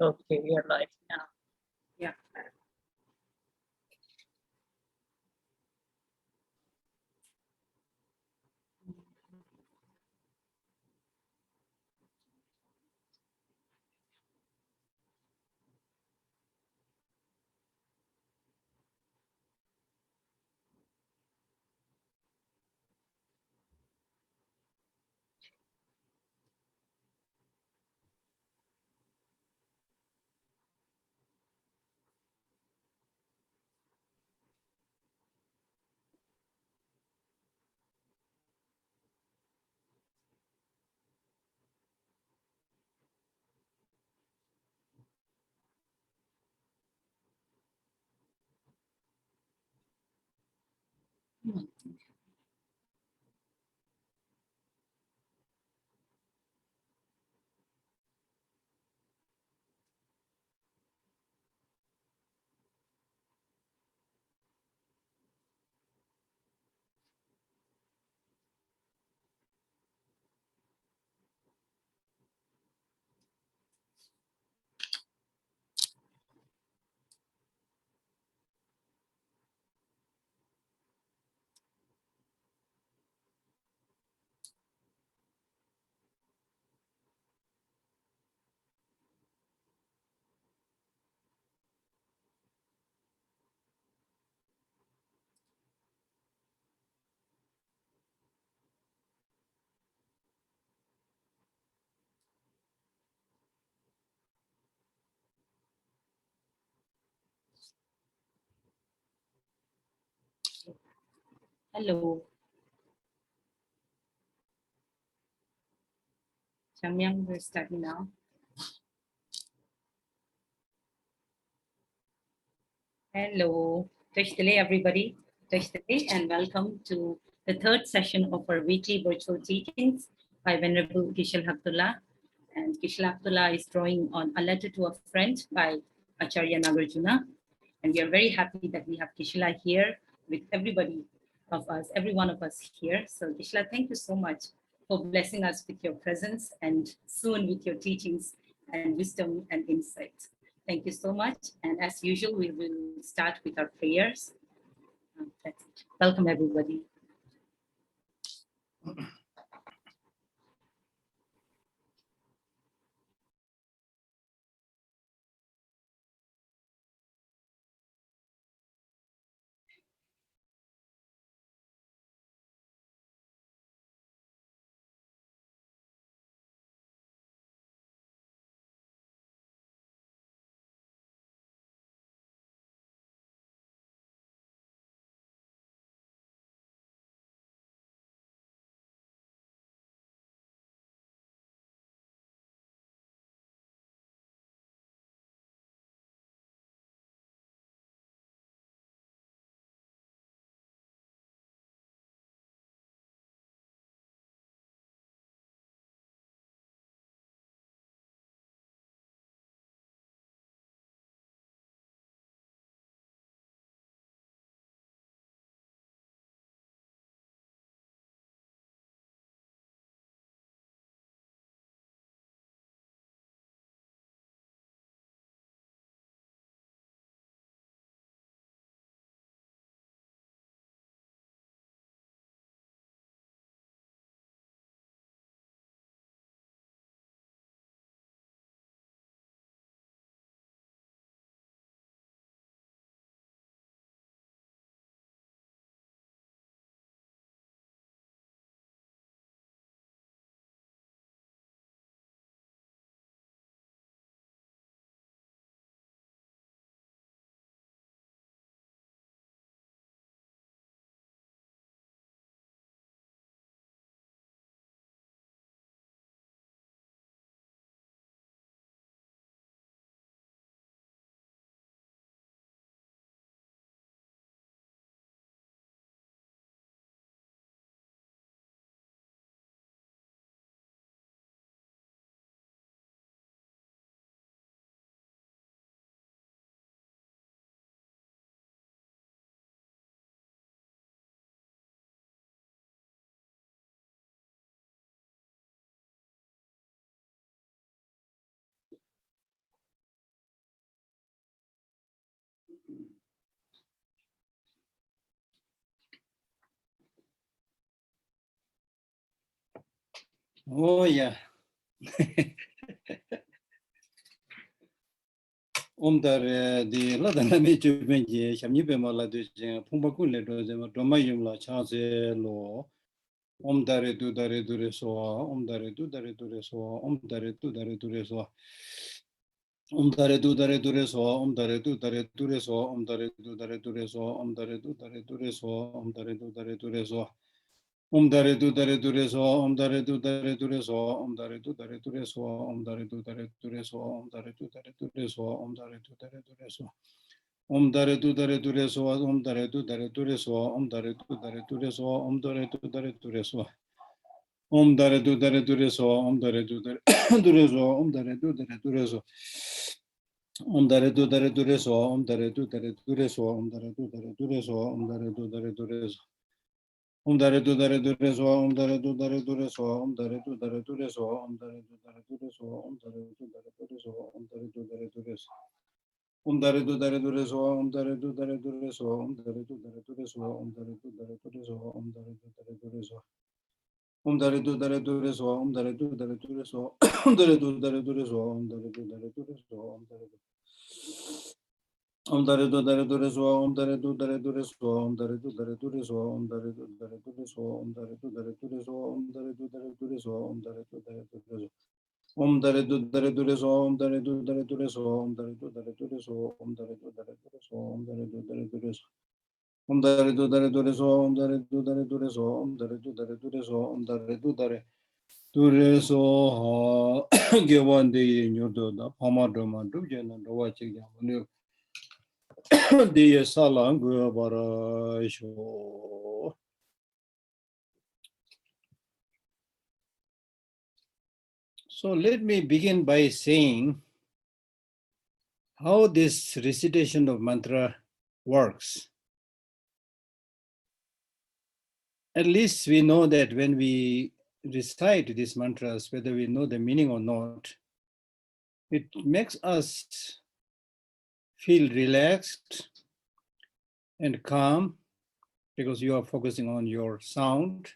Okay, we are live now. Yeah. Hello. Samyang, we're starting now. Hello. Tashdele, everybody. Tashdele, and welcome to the third session of our weekly virtual teachings by Venerable Geshe Lhakdor. And Geshe Lhakdor is drawing on A Letter to a Friend by Acharya Nagarjuna. And we are very happy that we have Geshe here with everybody of us, every one of us here. So Geshe, thank you so much for blessing us with your presence and soon with your teachings and wisdom and insight. Thank you so much. And as usual, we will start with our prayers. That's it. Welcome, everybody. Oh, yeah. Omdare the Ladanami Jubenji, Shamibema Ladujin, Pumbakun Ledozema, Domayumla, Chance Law, Omdare Dudare Duresoa, Omdare Dudare Duresoa, Omdare Dudare Duresoa. Omdare Dudare Duresoa, Omdare Dudare Duresoa, Omdare Dudare Duresoa, Omdare Dudare Duresoa, Omdare Dudare Duresoa. Omdare Dudare Duresoa, Omdare Dudare Duresoa, Omdare Dudare Duresoa, Omdare Dudare Duresoa, Omdare Dudare Duresoa, Omdare Dudare Duresoa. Omdare Dudare Duresoa, Omdare Dudare Duresoa, Omdare Dudare Duresoa, Omdare Dudare Duresoa. Omdare Dudare Duresoa, Omdare Dudare Duresoa, Omdare Dudare Duresoa. Omdare Dudare Duresoa, Omdare Dudare Duresoa, Omdare Dudare Duresoa, Omdare Dudare Duresoa. Omdare Dudare Duresoa, Omdare Dudare Duresoa, Omdare Dudare Duresoa, Omdare Dudare Duresoa, Omdare Dudare Duresoa, Omdare Dudare Duresoa. Omdare Dudare Duresoa, Omdare Dudare Duresoa, Omdare Dudare Duresoa, Omdare Dudare Duresoa, Omdare Dudare Duresoa. Omdare Dudare Duresoa, Omdare Dudare Duresoa, Omdare Dudare Duresoa, Omdare Dudare Duresoa, Omdare Omdare Dudare Duresoa, Omdare Dudare Duresoa, Omdare Dudare Duresoa, Omdare Dudare Duresoa, Omdare Dudare Duresoa, Omdare Dudare Duresoa, Omdare Dudare Duresoa. Omdare Dudare Duresoa, Omdare Dudare Duresoa, Omdare Dudare Duresoa, Omdare Dudare Duresoa, Omdare Dudare Duresoa. Omdare Dudare Duresoa, Omdare Dudare Duresoa, Omdare Dudare Duresoa, Omdare Dudare Duresoa, Gewande Nyoda, Pamadoma, Dujana, Dawachig, the Salang Barasho. So let me begin by saying how this recitation of mantra works. At least we know that when we recite these mantras, whether we know the meaning or not, it makes us feel relaxed and calm because you are focusing on your sound.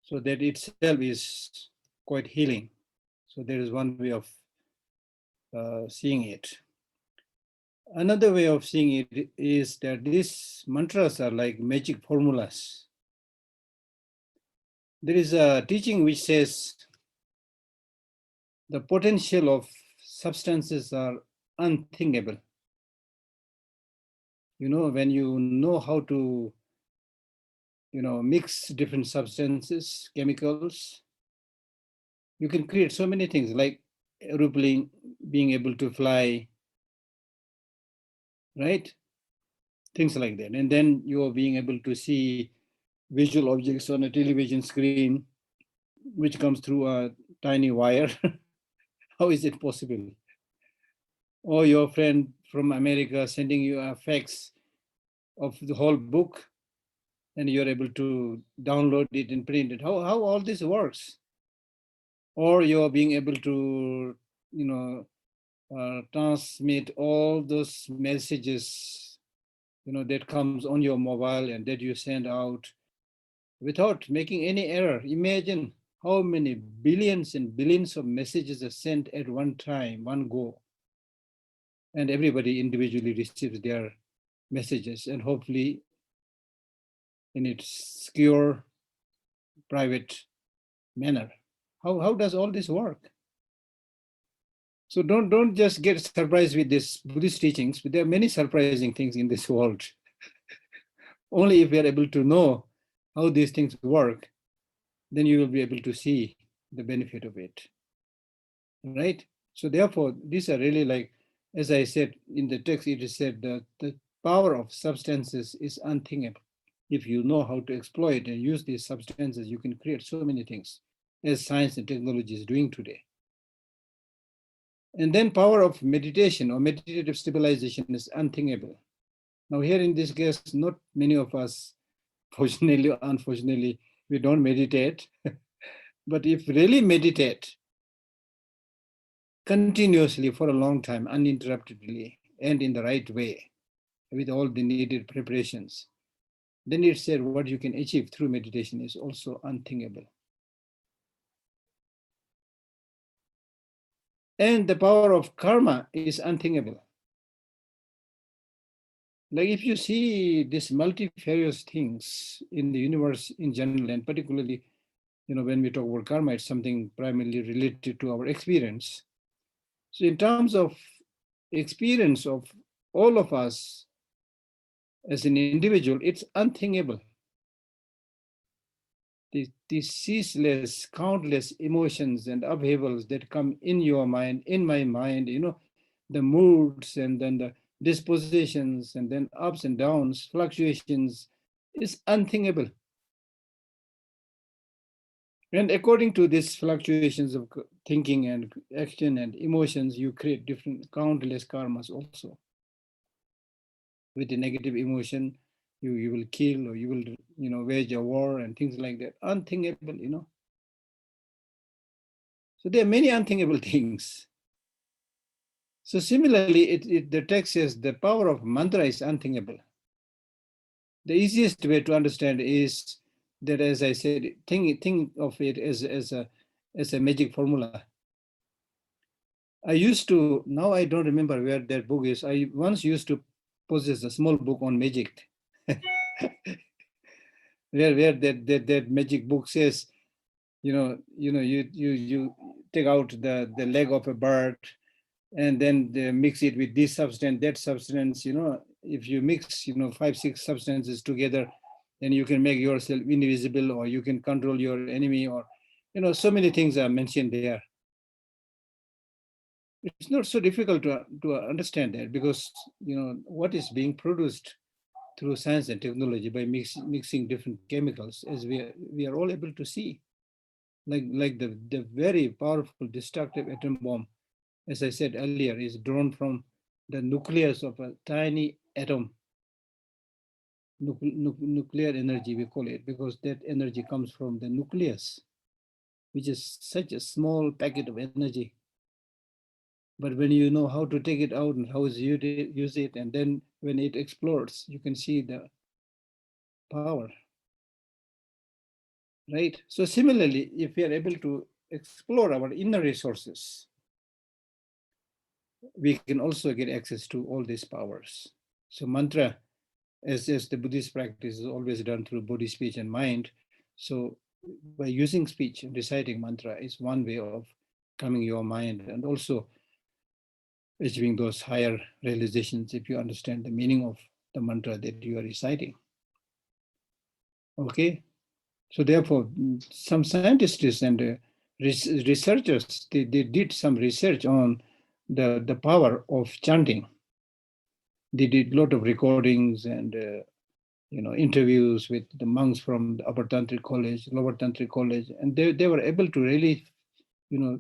So that itself is quite healing. So there is one way of seeing it. Another way of seeing it is that these mantras are like magic formulas. There is a teaching which says the potential of substances are unthinkable. You know, when you know how to, mix different substances, chemicals, you can create so many things like aeroplane being able to fly, right? Things like that. And then you are being able to see visual objects on a television screen, which comes through a tiny wire. How is it possible? Or your friend from America sending you a fax of the whole book and you're able to download it and print it. How all this works? Or you're being able to, transmit all those messages, that comes on your mobile and that you send out without making any error. Imagine how many billions and billions of messages are sent at one time, one go. And everybody individually receives their messages and hopefully in its secure, private manner. How does all this work? So don't just get surprised with this Buddhist teachings, but there are many surprising things in this world. Only if we are able to know how these things work, then you will be able to see the benefit of it. Right? So therefore, these are really like, as I said in the text, it is said that the power of substances is unthinkable. If you know how to exploit and use these substances, you can create so many things, as science and technology is doing today. And then power of meditation or meditative stabilization is unthinkable. Now here in this case, not many of us, fortunately or unfortunately, we don't meditate. But if really meditate continuously for a long time, uninterruptedly, and in the right way, with all the needed preparations, then it said what you can achieve through meditation is also unthinkable. And the power of karma is unthinkable. Like if you see these multifarious things in the universe in general, and particularly, when we talk about karma, it's something primarily related to our experience. So in terms of experience of all of us as an individual, it's unthinkable. The ceaseless, countless emotions and upheavals that come in your mind, in my mind, the moods and then the dispositions and then ups and downs, fluctuations, is unthinkable. And according to these fluctuations of thinking and action and emotions, you create different countless karmas also. With the negative emotion, you will kill, or you will, wage a war and things like that. Unthinkable. So there are many unthinkable things. So similarly, the text says the power of mantra is unthinkable. The easiest way to understand is that, as I said, think of it as a magic formula. I used to, now I don't remember where that book is. I once used to possess a small book on magic, where that magic book says, you take out the leg of a bird, and then mix it with this substance, that substance. If you mix 5-6 substances together, then you can make yourself invisible, or you can control your enemy, or so many things are mentioned there. It's not so difficult to understand that, because what is being produced through science and technology by mixing different chemicals, as we are all able to see, like the very powerful destructive atom bomb, as I said earlier, is drawn from the nucleus of a tiny atom. Nuclear energy, we call it, because that energy comes from the nucleus, which is such a small packet of energy. But when you know how to take it out and how to use it, and then when it explodes, you can see the power, right? So similarly, if we are able to explore our inner resources, we can also get access to all these powers. So mantra, as the Buddhist practice, is always done through body, speech, and mind. So by using speech and reciting mantra is one way of calming your mind, and also achieving those higher realizations if you understand the meaning of the mantra that you are reciting. Okay, so therefore, some scientists and researchers, they did some research on the power of chanting. They did a lot of recordings and interviews with the monks from the Upper Tantric College, Lower Tantric College, and they were able to really,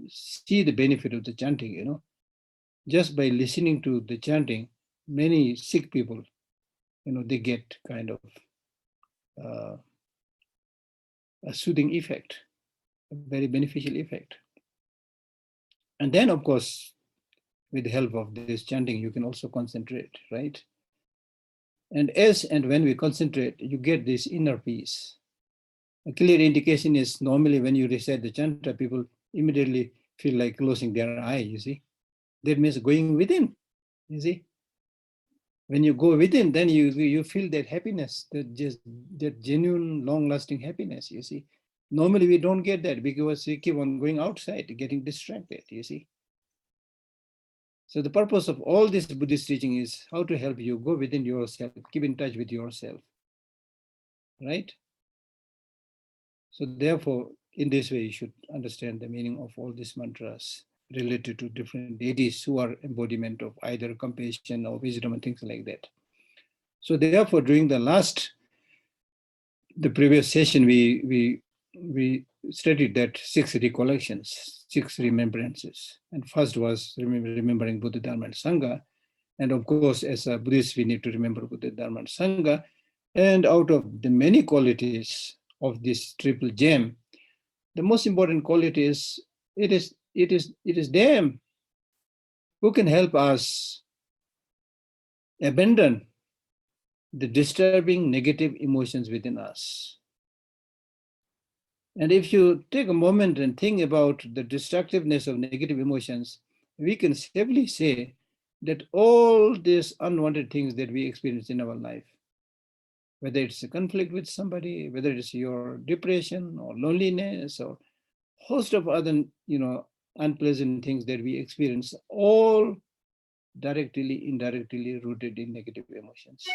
see the benefit of the chanting. Just by listening to the chanting, many sick people, they get kind of a soothing effect, a very beneficial effect. And then, of course, with the help of this chanting, you can also concentrate, right? And as and when we concentrate, you get this inner peace. A clear indication is normally when you recite the chanta, people immediately feel like closing their eye, you see. That means going within, you see. When you go within, then you feel that happiness, that genuine, long-lasting happiness, you see. Normally we don't get that because we keep on going outside, getting distracted, you see. So the purpose of all this Buddhist teaching is how to help you go within yourself, keep in touch with yourself, right? So therefore, in this way, you should understand the meaning of all these mantras related to different deities who are embodiment of either compassion or wisdom and things like that. So therefore, during the previous session, we studied that 6 recollections, 6 remembrances. And first was remembering Buddha, Dharma, and Sangha. And of course, as a Buddhist, we need to remember Buddha, Dharma, and Sangha. And out of the many qualities of this triple gem, the most important quality is it is them who can help us abandon the disturbing negative emotions within us. And if you take a moment and think about the destructiveness of negative emotions, we can safely say that all these unwanted things that we experience in our life, whether it's a conflict with somebody, whether it's your depression or loneliness or host of other, unpleasant things that we experience, all directly, indirectly rooted in negative emotions.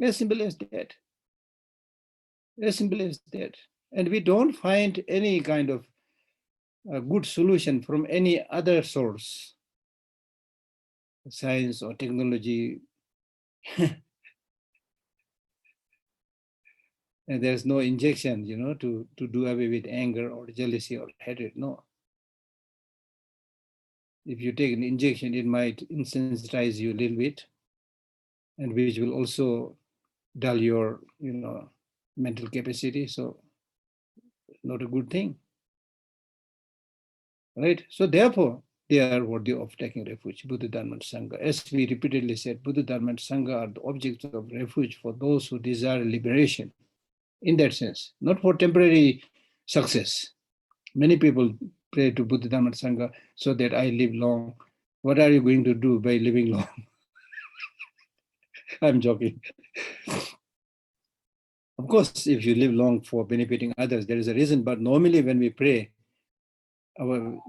As simple as that. As simple as that. And we don't find any kind of a good solution from any other source, science or technology. And there's no injection, to do away with anger or jealousy or hatred. No. If you take an injection, it might insensitize you a little bit, and which will also dull your, mental capacity. So, not a good thing, right? So therefore, they are worthy of taking refuge. Buddha, Dharma, and Sangha. As we repeatedly said, Buddha, Dharma, and Sangha are the objects of refuge for those who desire liberation. In that sense, not for temporary success. Many people pray to Buddha, Dharma, and Sangha so that I live long. What are you going to do by living long? I'm joking. Of course, if you live long for benefiting others, there is a reason. But normally, when we pray, to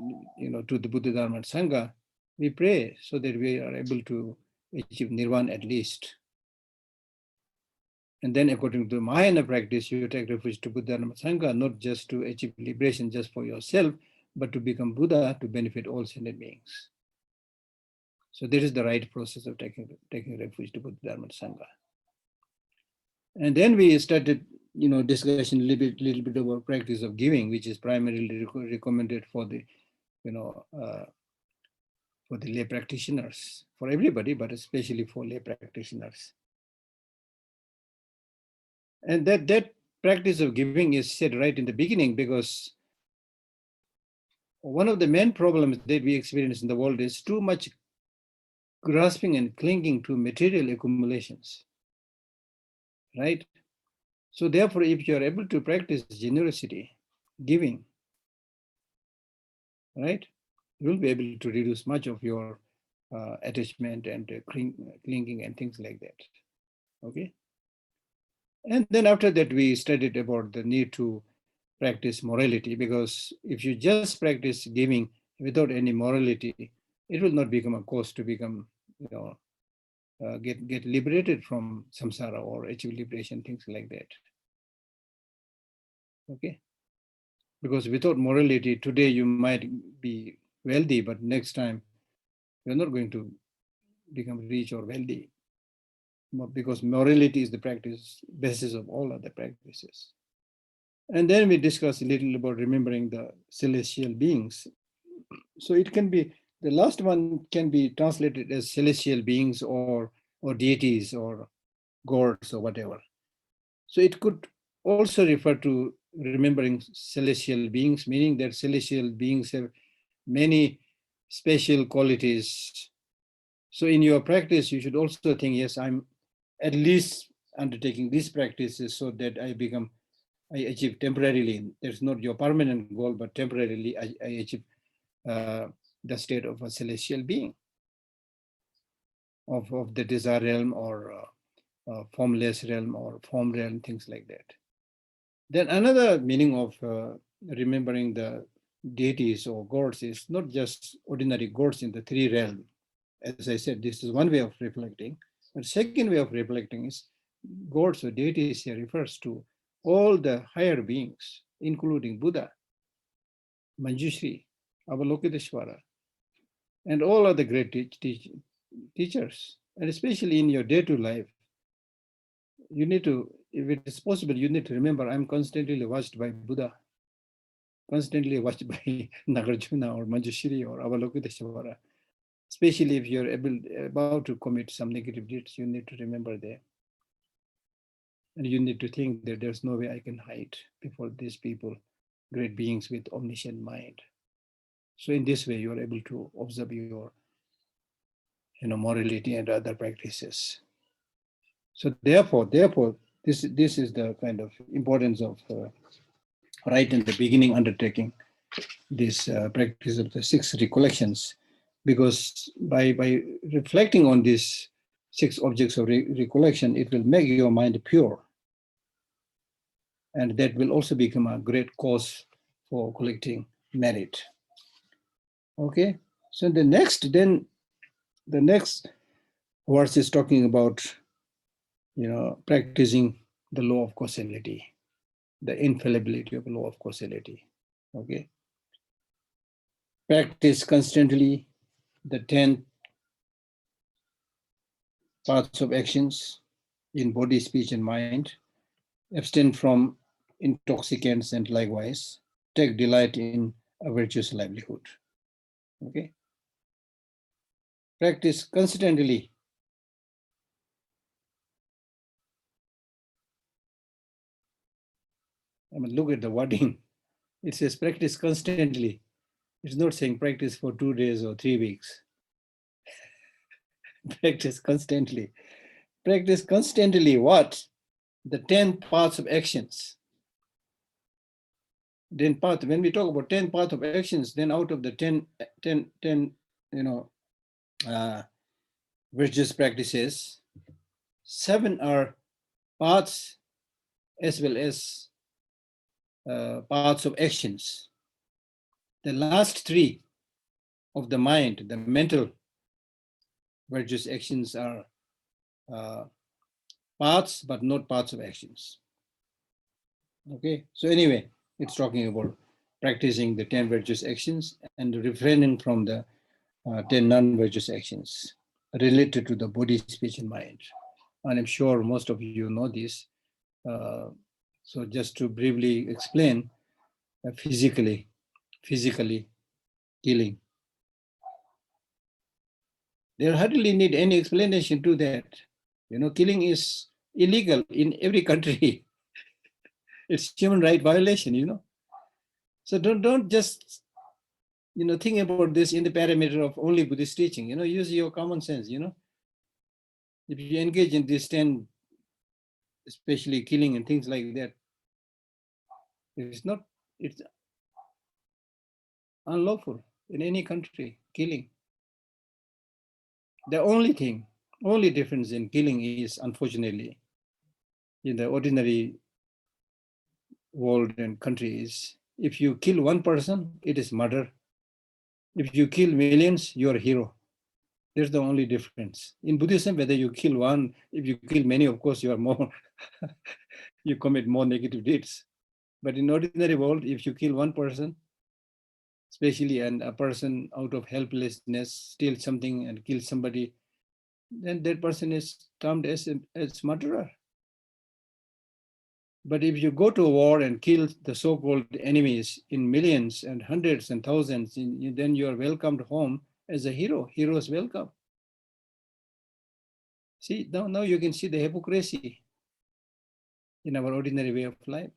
the Buddha, Dharma, and Sangha, we pray so that we are able to achieve nirvana at least. And then, according to the Mahayana practice, you take refuge to Buddha, Dharma, Sangha, not just to achieve liberation just for yourself, but to become Buddha to benefit all sentient beings. So this is the right process of taking refuge to Buddha, Dharma, Sangha. And then we started, discussion a little bit about practice of giving, which is primarily recommended for the, for the lay practitioners, for everybody, but especially for lay practitioners. And that practice of giving is said right in the beginning, because one of the main problems that we experience in the world is too much grasping and clinging to material accumulations, right? So therefore, if you are able to practice generosity, giving, right, you will be able to reduce much of your attachment and clinging and things like that, okay? And then after that, we studied about the need to practice morality, because if you just practice giving without any morality, it will not become a cause to become, get liberated from samsara or achieve liberation, things like that. Okay, because without morality, today you might be wealthy, but next time you're not going to become rich or wealthy, because morality is the practice basis of all other practices. And then we discussed a little about remembering the celestial beings. So it can be, the last one can be translated as celestial beings or deities or gods or whatever. So it could also refer to remembering celestial beings, meaning that celestial beings have many special qualities. So in your practice, you should also think, yes, I'm at least undertaking these practices so that I achieve temporarily. There's not your permanent goal, but temporarily I achieve the state of a celestial being, of the desire realm or formless realm or form realm, things like that. Then another meaning of remembering the deities or gods is not just ordinary gods in the three realms. As I said, this is one way of reflecting. But second way of reflecting is gods or deities here refers to all the higher beings, including Buddha, Manjushri, Avalokiteshvara, and all other great teachers. And especially in your day-to-day life, you need to, if it is possible, you need to remember, I'm constantly watched by Buddha, constantly watched by Nagarjuna or Manjushri or Avalokiteshvara. Especially if you're about to commit some negative deeds, you need to remember that. And you need to think that there's no way I can hide before these people, great beings with omniscient mind. So in this way, you're able to observe your, morality and other practices. So therefore, this is the kind of importance of right in the beginning undertaking this practice of the 6 recollections. because by reflecting on these 6 objects of recollection, it will make your mind pure. And that will also become a great cause for collecting merit. Okay, so the next verse is talking about, practicing the law of causality, the infallibility of the law of causality. Okay, practice constantly the 10 parts of actions in body, speech, and mind. Abstain from intoxicants and likewise take delight in a virtuous livelihood. Okay, practice constantly. I mean, look at the wording. It says practice constantly. It's not saying practice for 2 days or 3 weeks. Practice constantly. Practice constantly what? The 10 parts of actions. When we talk about 10 parts of actions, then out of the 10 virtuous practices, 7 are parts as well as parts of actions. The last 3 of the mind, the mental virtuous actions, are parts but not parts of actions. Okay, so anyway, it's talking about practicing the 10 virtuous actions and refraining from the 10 non-virtuous actions related to the body, speech, and mind. And I'm sure most of you know this. So just to briefly explain, physically killing. There hardly need any explanation to that. Killing is illegal in every country. It's human right violation. So don't just think about this in the parameter of only Buddhist teaching. Use your common sense. If you engage in this 10, especially killing and things like that, it's unlawful in any country. Killing. The only difference in killing is, unfortunately, in the ordinary world and countries, if you kill one person, it is murder. If you kill millions, you're a hero. There's the only difference. In Buddhism, whether you kill one, if you kill many, of course, you are more, you commit more negative deeds. But in ordinary world, if you kill one person, especially and a person out of helplessness steals something and kills somebody, then that person is termed as murderer. But if you go to a war and kill the so-called enemies in millions and hundreds and thousands, then you are welcomed home as a hero. Heroes welcome. See, now you can see the hypocrisy in our ordinary way of life.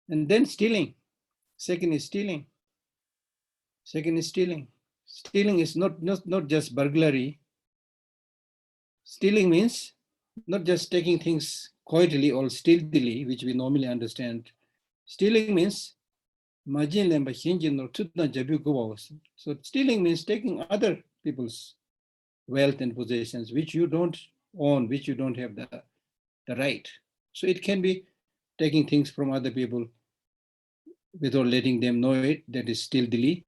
And then stealing. Second is stealing. Stealing is not just burglary. Stealing means not just taking things quietly or stealthily, which we normally understand. Stealing means so stealing means taking other people's wealth and possessions, which you don't own, which you don't have the right. So it can be taking things from other people without letting them know it, that is stealthily,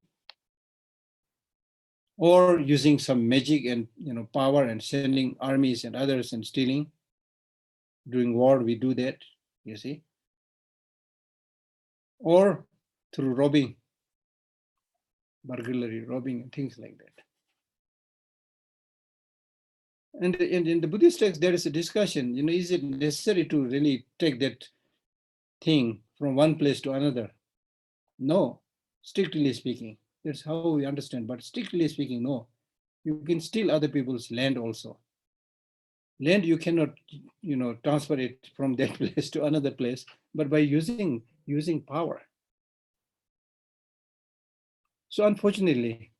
or using some magic and power and sending armies and others and stealing. During war, we do that, you see. Or through robbing, burglary, robbing, and things like that. And in the Buddhist text, there is a discussion, is it necessary to really take that thing from one place to another? No, strictly speaking. That's how we understand, but strictly speaking, no. You can steal other people's land also. Land, you cannot, transfer it from that place to another place, but by using power. So unfortunately,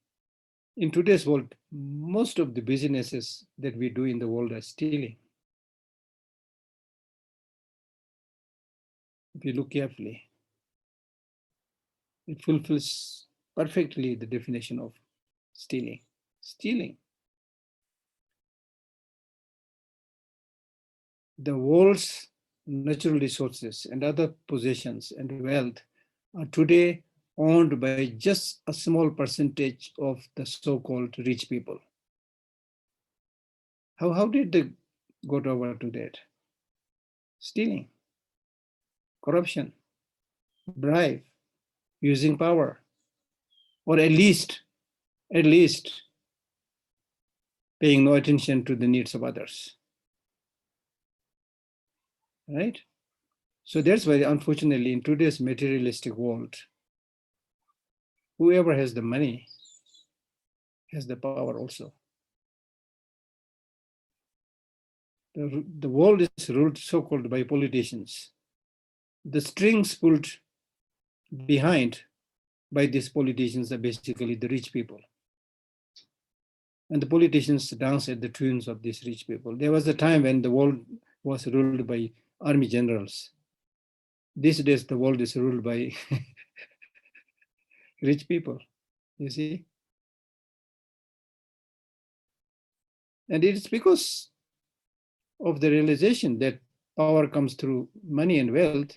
in today's world, most of the businesses that we do in the world are stealing. If you look carefully, it fulfills perfectly the definition of Stealing. Stealing. The world's natural resources and other possessions and wealth are today owned by just a small percentage of the so-called rich people. How did they got over to that? Stealing, corruption, bribe, using power, or at least paying no attention to the needs of others. Right? So that's why, unfortunately, in today's materialistic world, whoever has the money has the power also. The world is ruled so-called by politicians. The strings pulled behind by these politicians are basically the rich people. And the politicians dance at the tunes of these rich people. There was a time when the world was ruled by army generals. These days, the world is ruled by rich people, you see? And it's because of the realization that power comes through money and wealth,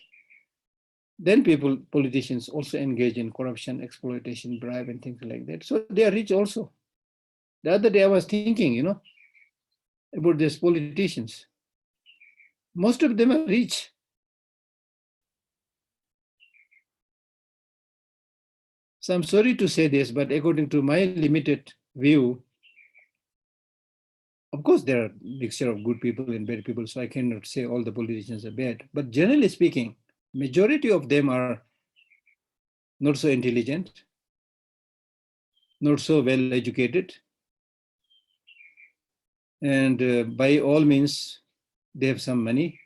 then politicians also engage in corruption, exploitation, bribe, and things like that. So they are rich also. The other day I was thinking, about these politicians. Most of them are rich. So I'm sorry to say this, but according to my limited view, of course, there are a mixture of good people and bad people, so I cannot say all the politicians are bad. But generally speaking, majority of them are not so intelligent, not so well educated, and by all means, they have some money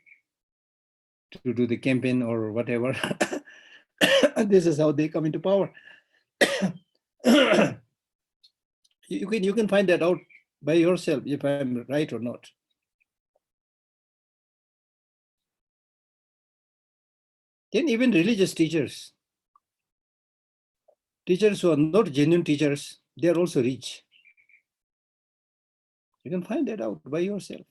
to do the campaign or whatever. This is how they come into power. You can find that out by yourself if I'm right or not. Then even religious teachers who are not genuine teachers, they are also rich. You can find that out by yourself.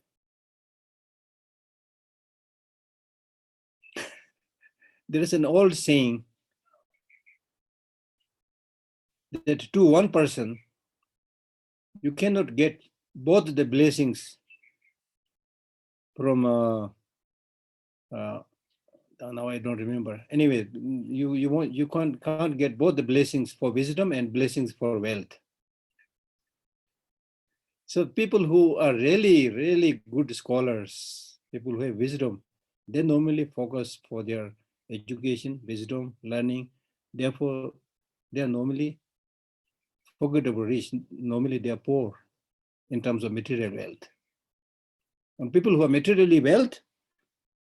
There is an old saying that to one person, you cannot get both the blessings from, now I don't remember. Anyway, you can't get both the blessings for wisdom and blessings for wealth. So people who are really, really good scholars, people who have wisdom, they normally focus for their education, wisdom, learning. Therefore, they are normally forgettable rich. Normally, they are poor in terms of material wealth. And people who are materially wealth,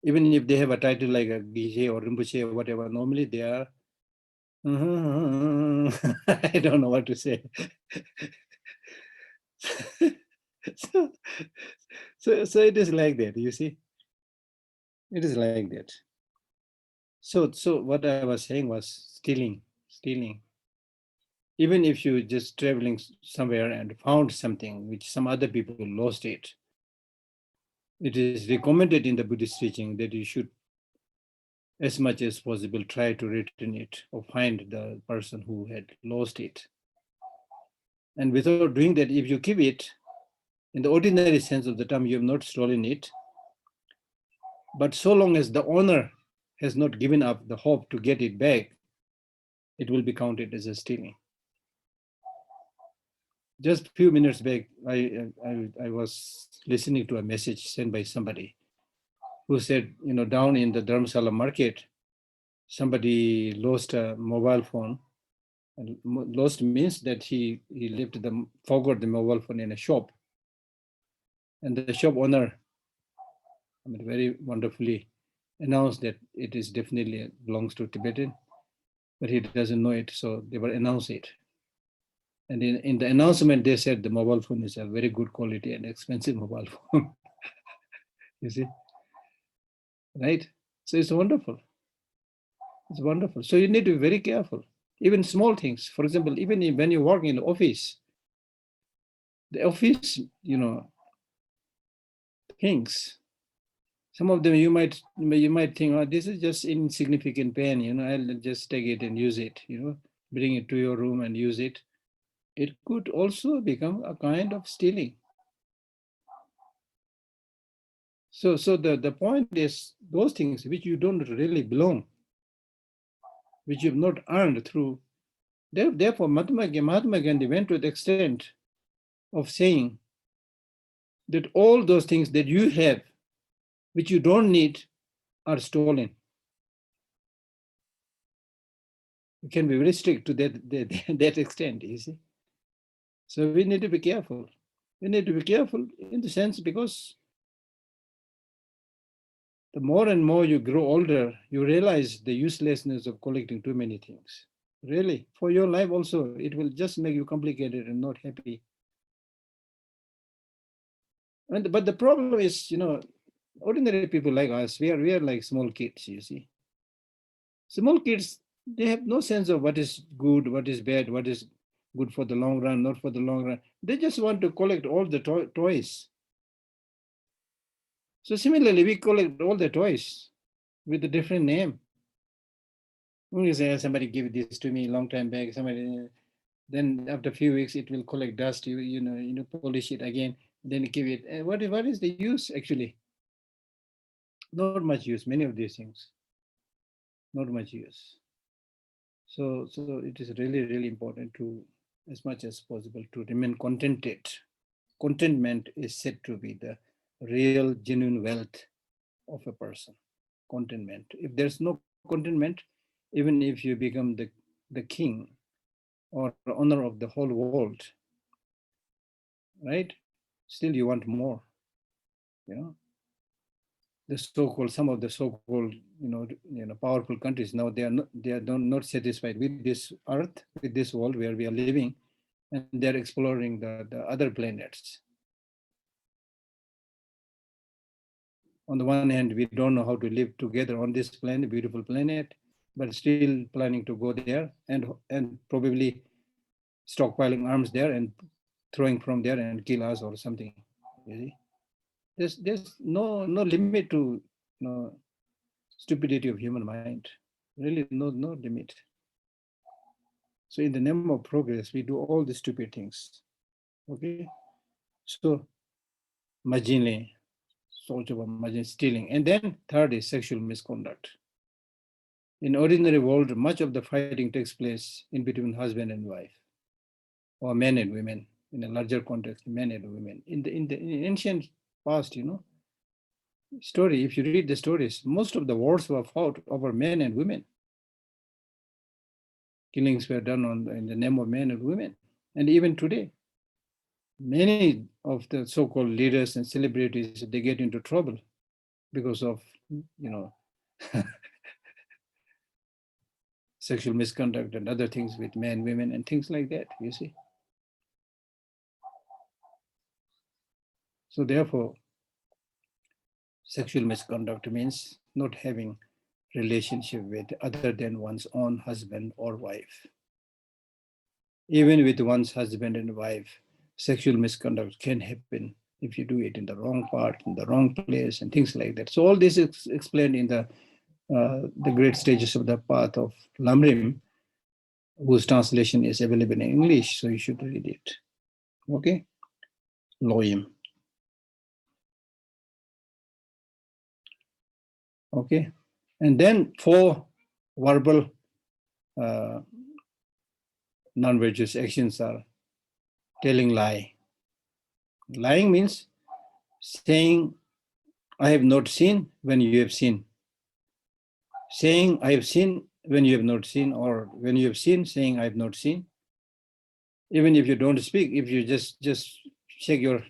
even if they have a title like a Geshe or Rinpoche or whatever, normally they are, I don't know what to say. So it is like that, you see. It is like that. So what I was saying was stealing. Even if you just traveling somewhere and found something which some other people lost it, it is recommended in the Buddhist teaching that you should, as much as possible, try to return it or find the person who had lost it. And without doing that, if you keep it, in the ordinary sense of the term, you have not stolen it. But so long as the owner has not given up the hope to get it back, it will be counted as a stealing. Just a few minutes back, I was listening to a message sent by somebody who said, down in the Dharamsala market, somebody lost a mobile phone. And lost means that he forgot the mobile phone in a shop. And the shop owner, very wonderfully announced that it is definitely belongs to Tibetan, but he doesn't know it, so they will announce it. And in the announcement, they said the mobile phone is a very good quality and expensive mobile phone. You see, right? So it's wonderful. It's wonderful. So you need to be very careful. Even small things. For example, even when you work in the office, the office, things. Some of them you might think, oh, this is just insignificant pen, I'll just take it and use it, bring it to your room and use it. It could also become a kind of stealing. So the point is those things which you don't really belong, which you've not earned through. Therefore, Mahatma Gandhi went to the extent of saying that all those things that you have, which you don't need, are stolen. You can be very strict to that extent, you see. So we need to be careful. We need to be careful in the sense because the more and more you grow older, you realize the uselessness of collecting too many things. Really, for your life also, it will just make you complicated and not happy. But the problem is, ordinary people like us, we are like small kids, you see. Small kids, they have no sense of what is good, what is bad, what is good for the long run, not for the long run. They just want to collect all the toys. So similarly, we collect all the toys with a different name. When you say somebody gave this to me a long time back, then after a few weeks it will collect dust. You polish it again, then give it. And what is the use actually? Not much use. Many of these things, not much use. So it is really important to, as much as possible, to remain contented. Contentment is said to be the real, genuine wealth of a person. Contentment. If there's no contentment, even if you become the king or owner of the whole world, right? Still you want more, some of the so-called, powerful countries now, they are not satisfied with this earth, with this world where we are living, and they're exploring the other planets. On the one hand, we don't know how to live together on this planet, beautiful planet, but still planning to go there and probably stockpiling arms there and throwing from there and kill us or something. You see? There's no limit to stupidity of human mind. Really, no limit. So in the name of progress, we do all the stupid things. Okay, so majine, stealing, and then third is sexual misconduct. In ordinary world, much of the fighting takes place in between husband and wife, or men and women. In a larger context, men and women. In the ancient past, story, if you read the stories, most of the wars were fought over men and women. Killings were done in the name of men and women. And even today, many of the so-called leaders and celebrities, they get into trouble because of, sexual misconduct and other things with men, women, and things like that, you see. So therefore, sexual misconduct means not having relationship with other than one's own husband or wife. Even with one's husband and wife, sexual misconduct can happen if you do it in the wrong part, in the wrong place, and things like that. So all this is explained in the great stages of the path of Lamrim, whose translation is available in English, so you should read it. Okay? Loim. Okay? And then 4 verbal non-virtuous actions are telling lie. Lying means saying, I have not seen when you have seen. Saying, I have seen when you have not seen, or when you have seen, saying, I have not seen. Even if you don't speak, if you just shake your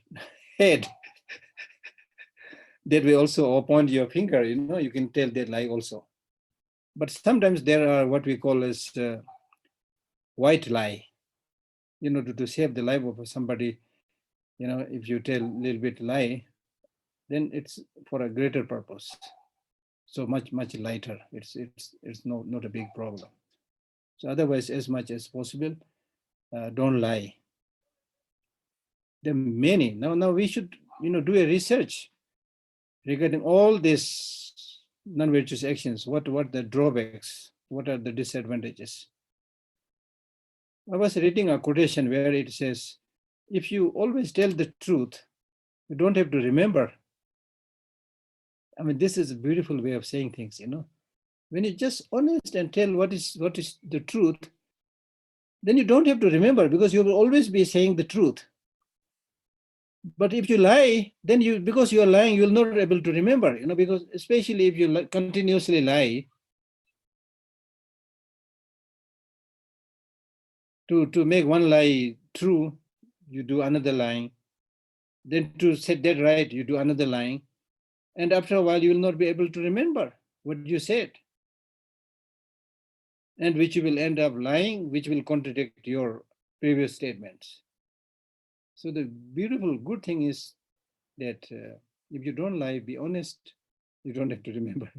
head, that way also, or point your finger, you can tell that lie also. But sometimes there are what we call as white lie, to save the life of somebody, if you tell a little bit lie, then it's for a greater purpose. So much lighter. It's not a big problem. So otherwise, as much as possible, don't lie. There are many. Now we should, do a research regarding all these non-virtuous actions. What the drawbacks? What are the disadvantages? I was reading a quotation where it says, if you always tell the truth, you don't have to remember. I mean, this is a beautiful way of saying things, When you're just honest and tell what is the truth, then you don't have to remember because you will always be saying the truth. But if you lie, then because you are lying, you will not be able to remember, because especially if you continuously lie, to make one lie true, you do another lying. Then to set that right, you do another lying. And after a while, you will not be able to remember what you said. And which you will end up lying, which will contradict your previous statements. So the beautiful, good thing is that if you don't lie, be honest, you don't have to remember.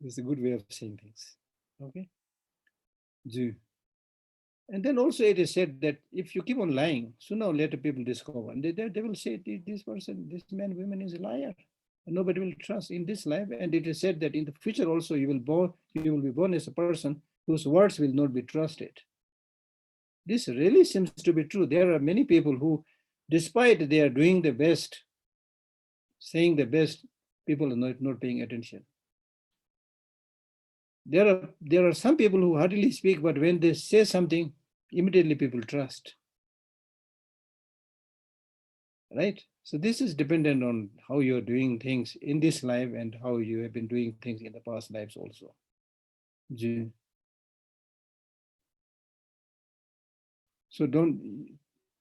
It's a good way of saying things. Okay? And then also it is said that if you keep on lying, sooner or later people discover, and they will say, this person, this man, woman is a liar. And nobody will trust in this life. And it is said that in the future also you will be born as a person whose words will not be trusted. This really seems to be true. There are many people who, despite they are doing the best, saying the best, people are not paying attention. There are some people who hardly speak, but when they say something, immediately people trust. Right? So this is dependent on how you're doing things in this life and how you have been doing things in the past lives also. So don't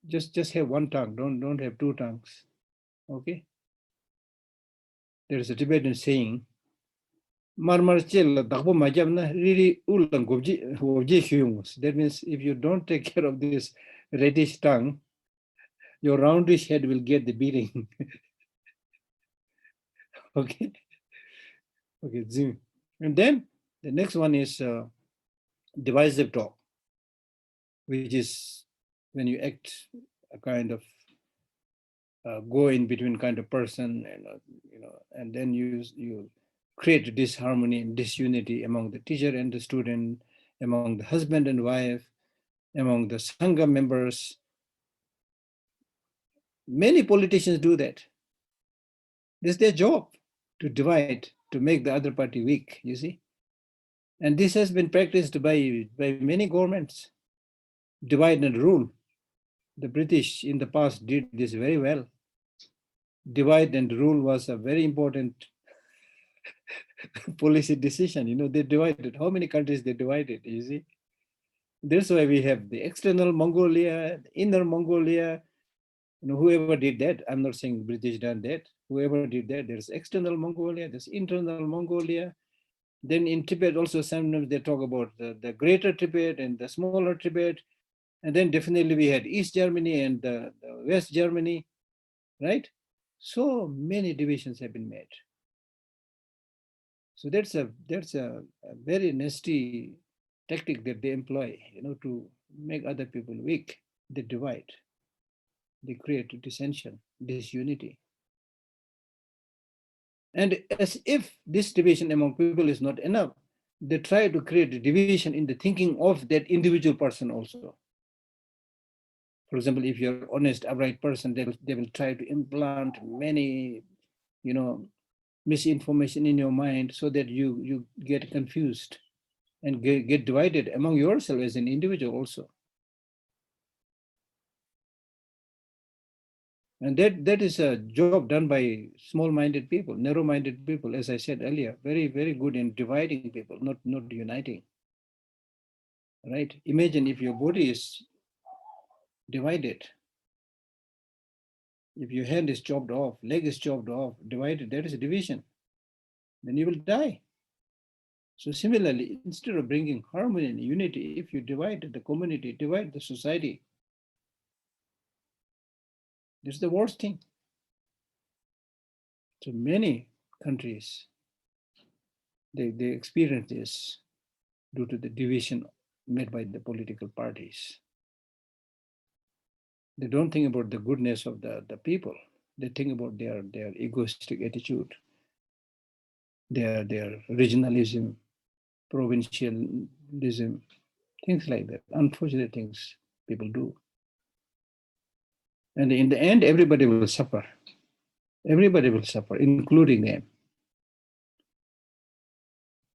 just have one tongue. Don't have two tongues. Okay? There is a Tibetan saying, that means if you don't take care of this reddish tongue, your roundish head will get the beating. Okay? Okay, Zoom. And then the next one is divisive talk, which is when you act a kind of go in between kind of person, and then you create disharmony and disunity among the teacher and the student, among the husband and wife, among the Sangha members. Many politicians do that. It's their job to divide, to make the other party weak, you see. And this has been practiced by many governments, divide and rule. The British in the past did this very well. Divide and rule was a very important policy decision. They divided. How many countries they divided, you see? That's why we have the external Mongolia, the inner Mongolia. Whoever did that, I'm not saying British done that. Whoever did that, there's external Mongolia, there's internal Mongolia. Then in Tibet also sometimes they talk about the greater Tibet and the smaller Tibet. And then definitely we had East Germany and the West Germany, right? So many divisions have been made. So that's a very nasty tactic that they employ, to make other people weak. They divide. They create dissension, disunity. And as if this division among people is not enough, they try to create a division in the thinking of that individual person also. For example, if you're an honest, upright person, they will try to implant many, misinformation in your mind so that you get confused and get divided among yourself as an individual also. And that is a job done by small-minded people, narrow-minded people, as I said earlier, very, very good in dividing people, not uniting. Right? Imagine if your body is divided. If your hand is chopped off, leg is chopped off, divided, that is a division. Then you will die. So similarly, instead of bringing harmony and unity, if you divide the community, divide the society, this is the worst thing. So many countries, they experience this due to the division made by the political parties. They don't think about the goodness of the people. They think about their egoistic attitude, their regionalism, provincialism, things like that. Unfortunate things people do. And in the end, everybody will suffer. Everybody will suffer, including them.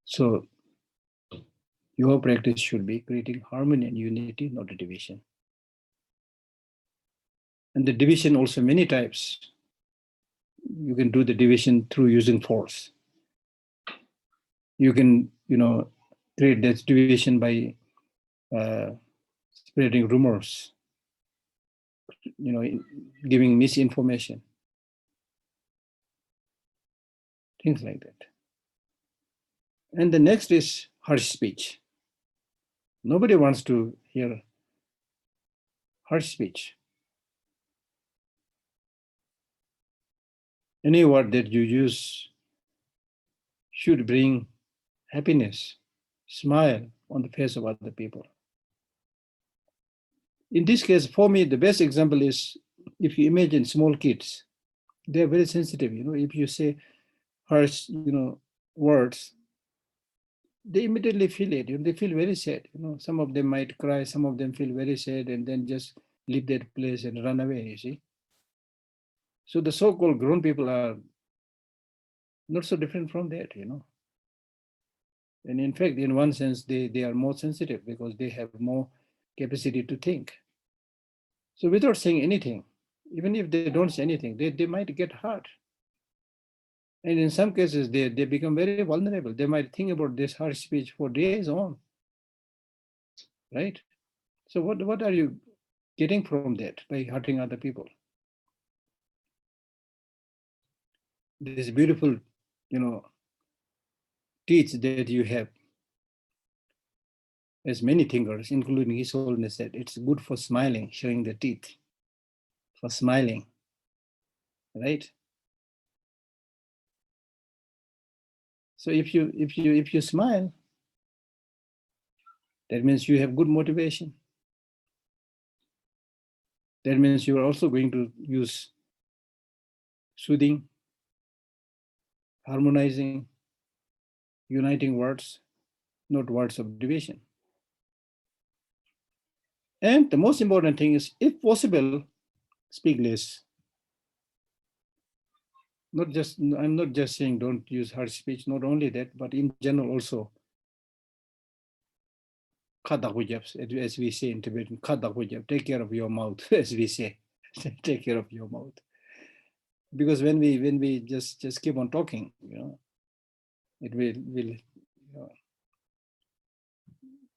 So your practice should be creating harmony and unity, not a division. And the division also many types. You can do the division through using force. You can, create that division by spreading rumors, giving misinformation, things like that. And the next is harsh speech. Nobody wants to hear harsh speech. Any word that you use should bring happiness, smile on the face of other people. In this case, for me, the best example is if you imagine small kids, they're very sensitive. If you say harsh, words, they immediately feel it. They feel very sad. Some of them might cry, some of them feel very sad, and then just leave that place and run away. You see. So the so-called grown people are not so different from that. And in fact, in one sense, they are more sensitive because they have more capacity to think. So without saying anything, even if they don't say anything, they might get hurt. And in some cases, they become very vulnerable. They might think about this harsh speech for days on, right? So what are you getting from that by hurting other people? This beautiful, teach that you have, as many thinkers, including His Holiness said, it's good for smiling, showing the teeth, for smiling, right? So if you smile, that means you have good motivation. That means you are also going to use soothing, harmonizing, uniting words, not words of division. And the most important thing is, if possible, speak less. I'm not just saying don't use harsh speech, not only that, but in general also, as we say in Tibetan, take care of your mouth, as we say, take care of your mouth. Because when we just keep on talking, it will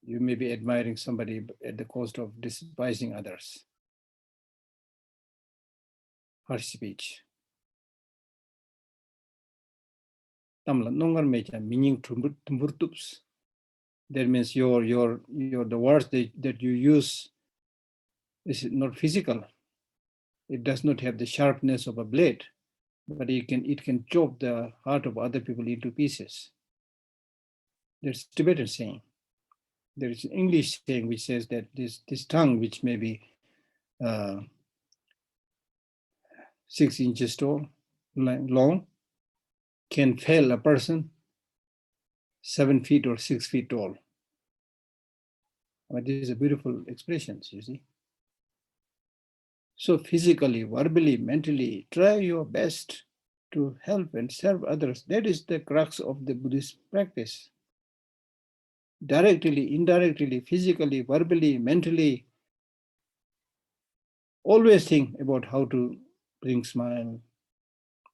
you may be admiring somebody at the cost of despising others. Harsh speech. Tamla nongar mecha meaning tumburtups. That means the words that you use is not physical. It does not have the sharpness of a blade, but it can chop the heart of other people into pieces. There's Tibetan saying. There is an English saying which says that this tongue, which may be 6 inches tall, long, can fell a person 7 feet or 6 feet tall. But this is a beautiful expression, you see. So physically, verbally, mentally, try your best to help and serve others. That is the crux of the Buddhist practice. Directly, indirectly, physically, verbally, mentally, always think about how to bring smile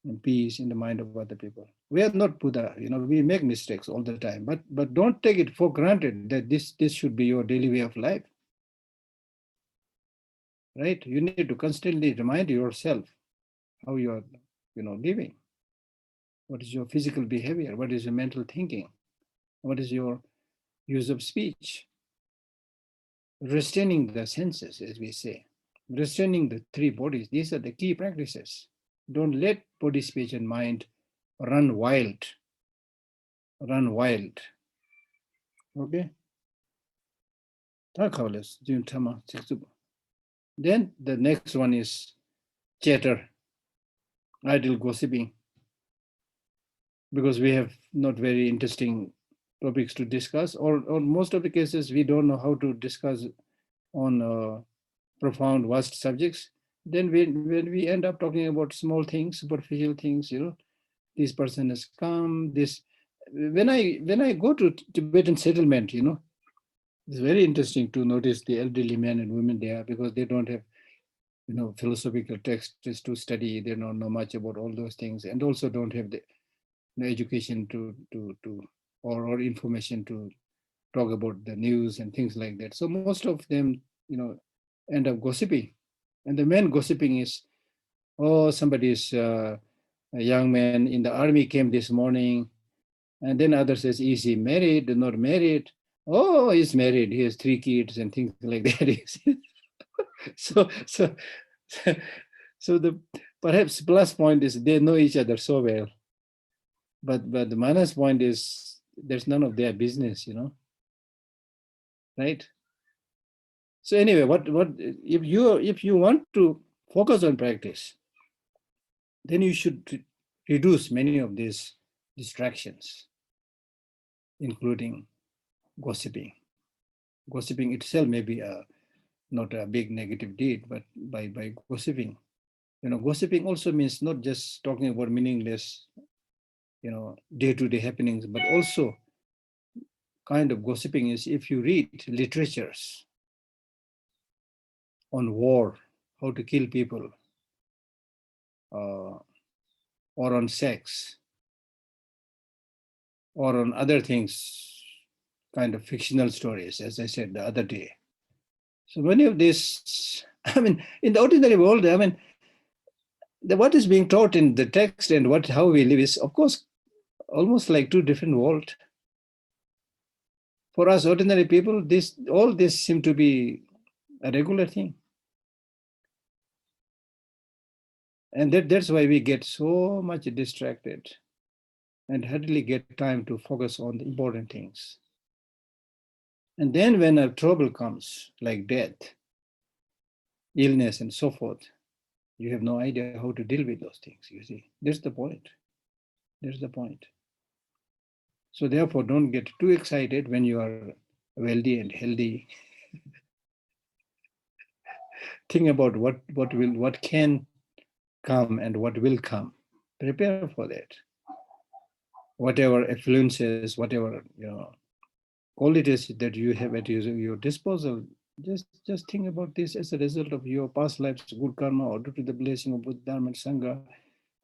and peace in the mind of other people. We are not Buddha, we make mistakes all the time, but don't take it for granted that this should be your daily way of life. Right? You need to constantly remind yourself how you are, living. What is your physical behavior? What is your mental thinking? What is your use of speech? Restraining the senses, as we say, restraining the 3 bodies. These are the key practices. Don't let body, speech, and mind run wild. Run wild. Okay? Then the next one is chatter, idle gossiping, because we have not very interesting topics to discuss, or most of the cases we don't know how to discuss on profound, vast subjects. Then when we end up talking about small things, superficial things, this person has come, this. When I go to Tibetan settlement, it's very interesting to notice the elderly men and women there, because they don't have, philosophical texts to study. They don't know much about all those things, and also don't have the education or information to talk about the news and things like that. So most of them, end up gossiping. And the main gossiping is, oh, somebody's a young man in the army came this morning. And then others says, is he married, not married? Oh, he's married. He has 3 kids and things like that. so, so, so the perhaps plus point is they know each other so well. But the minus point is there's none of their business, right? So anyway, what if you want to focus on practice, then you should reduce many of these distractions, including gossiping. Gossiping itself may be not a big negative deed, but by gossiping, gossiping also means not just talking about meaningless, day-to-day happenings, but also kind of gossiping is if you read literatures on war, how to kill people, or on sex, or on other things, kind of fictional stories, as I said the other day. So many of these, in the ordinary world, what is being taught in the text and how we live is, of course, almost like two different worlds. For us ordinary people, all this seem to be a regular thing. And that's why we get so much distracted and hardly get time to focus on the important things. And then when a trouble comes, like death, illness, and so forth, you have no idea how to deal with those things, you see. That's the point. That's the point. So therefore, don't get too excited when you are wealthy and healthy. Think about what can come and what will come. Prepare for that. Whatever affluences, whatever qualities that you have at your disposal, just think about this as a result of your past life's good karma or due to the blessing of Buddha, Dharma, and Sangha,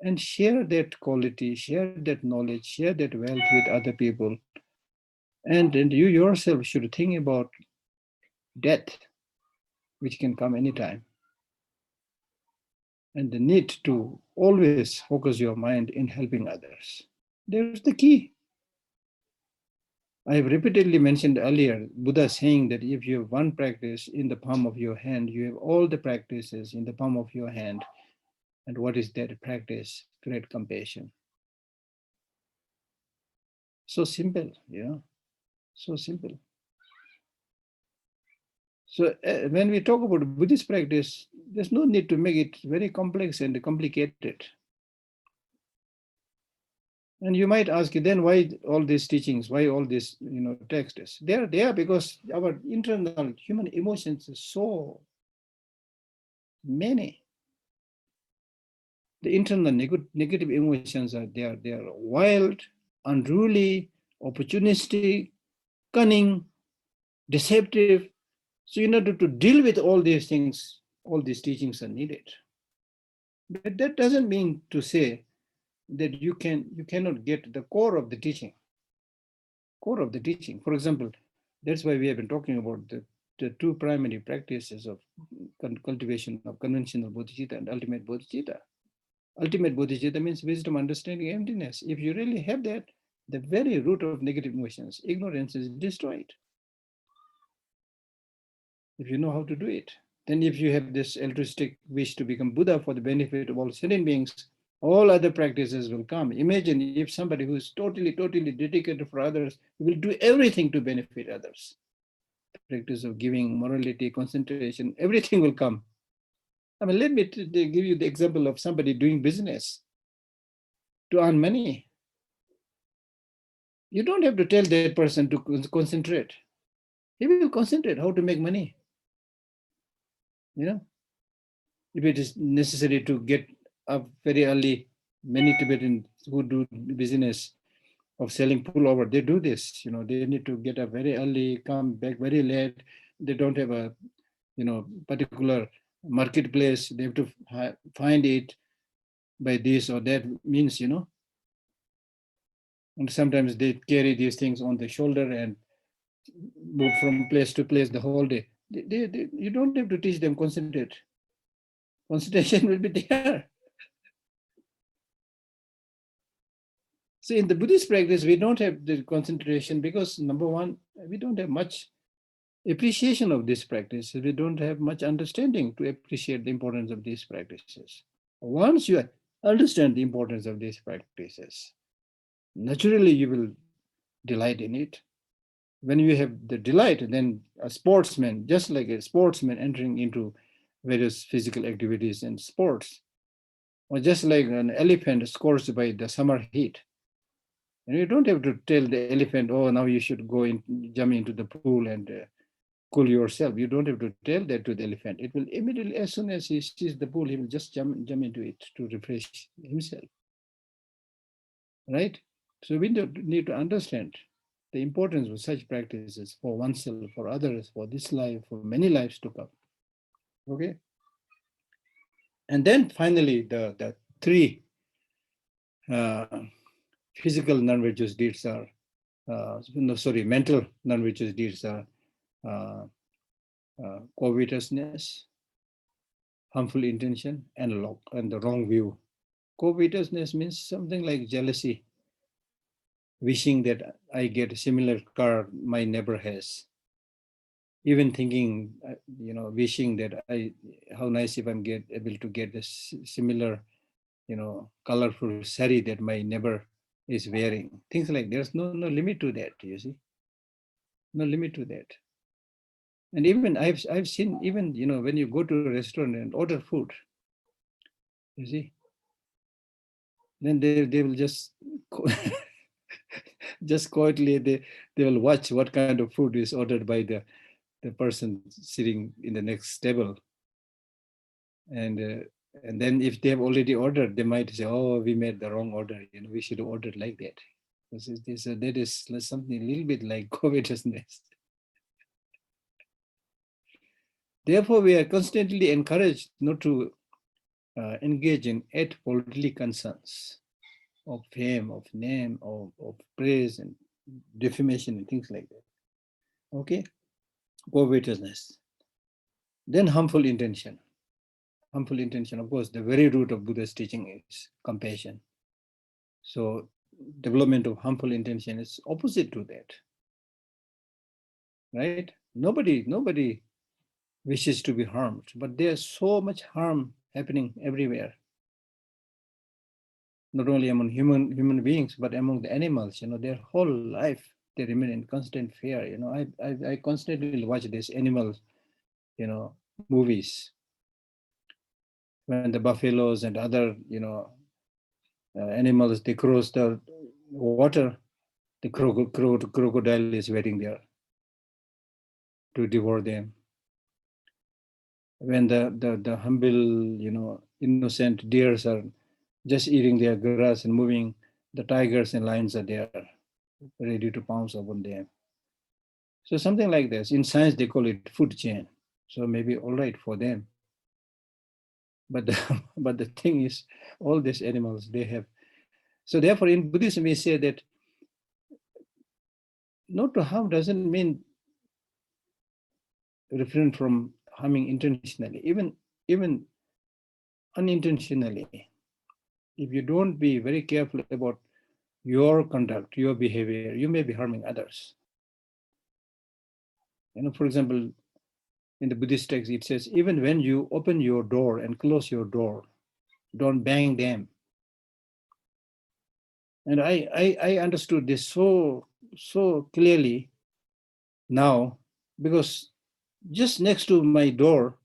and share that quality, share that knowledge, share that wealth with other people. And you yourself should think about death, which can come anytime, and the need to always focus your mind in helping others. There's the key. I have repeatedly mentioned earlier, Buddha saying that if you have one practice in the palm of your hand, you have all the practices in the palm of your hand. And what is that practice? Great compassion. So simple, so simple. So when we talk about Buddhist practice, there's no need to make it very complex and complicated. And you might ask, then why all these teachings, why all these texts? They're there because our internal human emotions are so many. The internal negative emotions are there. They are wild, unruly, opportunistic, cunning, deceptive. So in order to deal with all these things, all these teachings are needed. But that doesn't mean to say that you cannot get the core of the teaching. Core of the teaching. For example, that's why we have been talking about the two primary practices of cultivation of conventional bodhicitta and ultimate bodhicitta. Ultimate bodhicitta means wisdom, understanding, emptiness. If you really have that, the very root of negative emotions, ignorance, is destroyed. If you know how to do it. Then if you have this altruistic wish to become Buddha for the benefit of all sentient beings, all other practices will come. Imagine if somebody who is totally dedicated for others will do everything to benefit others. Practice of giving, morality, concentration, everything will come. I mean, let me give you the example of somebody doing business to earn money. You don't have to tell that person to concentrate. He will concentrate how to make money. You know, if it is necessary to get up very early, many Tibetans who do business of selling pullover, they do this. You know, they need to get up very early, come back very late. They don't have a, particular marketplace. They have to find it by this or that means, and sometimes they carry these things on the shoulder and move from place to place the whole day. You don't have to teach them concentrate. Concentration will be there. So in the Buddhist practice, we don't have the concentration because number one, we don't have much appreciation of this practice. We don't have much understanding to appreciate the importance of these practices. Once you understand the importance of these practices, naturally you will delight in it. When you have the delight, then a sportsman, just like a sportsman entering into various physical activities and sports, or just like an elephant scorched by the summer heat. And you don't have to tell the elephant, oh, now you should go in, jump into the pool and cool yourself. You don't have to tell that to the elephant. It will immediately, as soon as he sees the pool, he will just jump into it to refresh himself. Right? So we need to understand the importance of such practices for oneself, for others, for this life, for many lives to come. Okay? And then finally, the three physical non-virtuous deeds are, mental non-virtuous deeds are covetousness, harmful intention, and the wrong view. Covetousness means something like jealousy, wishing that I get a similar car my neighbor has. Even thinking, wishing that how nice if I'm able to get this similar, colorful sari that my neighbor is wearing. Things like there's no limit to that. You see, no limit to that. And even I've seen even when you go to a restaurant and order food, you see, then they will just just quietly they will watch what kind of food is ordered by the person sitting in the next table, and then if they have already ordered, they might say, oh, we made the wrong order, we should have ordered like that. That is something a little bit like covetousness. Therefore, we are constantly encouraged not to engage in worldly concerns of fame, of name, of praise and defamation and things like that. Okay? Covetousness. Then harmful intention. Harmful intention, of course, the very root of Buddha's teaching is compassion. So development of harmful intention is opposite to that. Right? Nobody wishes to be harmed, but there's so much harm happening everywhere. Not only among human beings, but among the animals. Their whole life they remain in constant fear. I constantly watch these animals, movies. When the buffaloes and other, animals, they cross the water, the crocodile is waiting there to devour them. When the humble, innocent deers are just eating their grass and moving, the tigers and lions are there, ready to pounce upon them. So something like this. In science, they call it food chain. So maybe all right for them. But but the thing is, all these animals, they have. So therefore, in Buddhism, we say that not to harm doesn't mean refrain from harming intentionally, even unintentionally. If you don't be very careful about your conduct, your behavior, you may be harming others. For example, in the Buddhist text, it says, even when you open your door and close your door, don't bang them. And I understood this so clearly now, because just next to my door,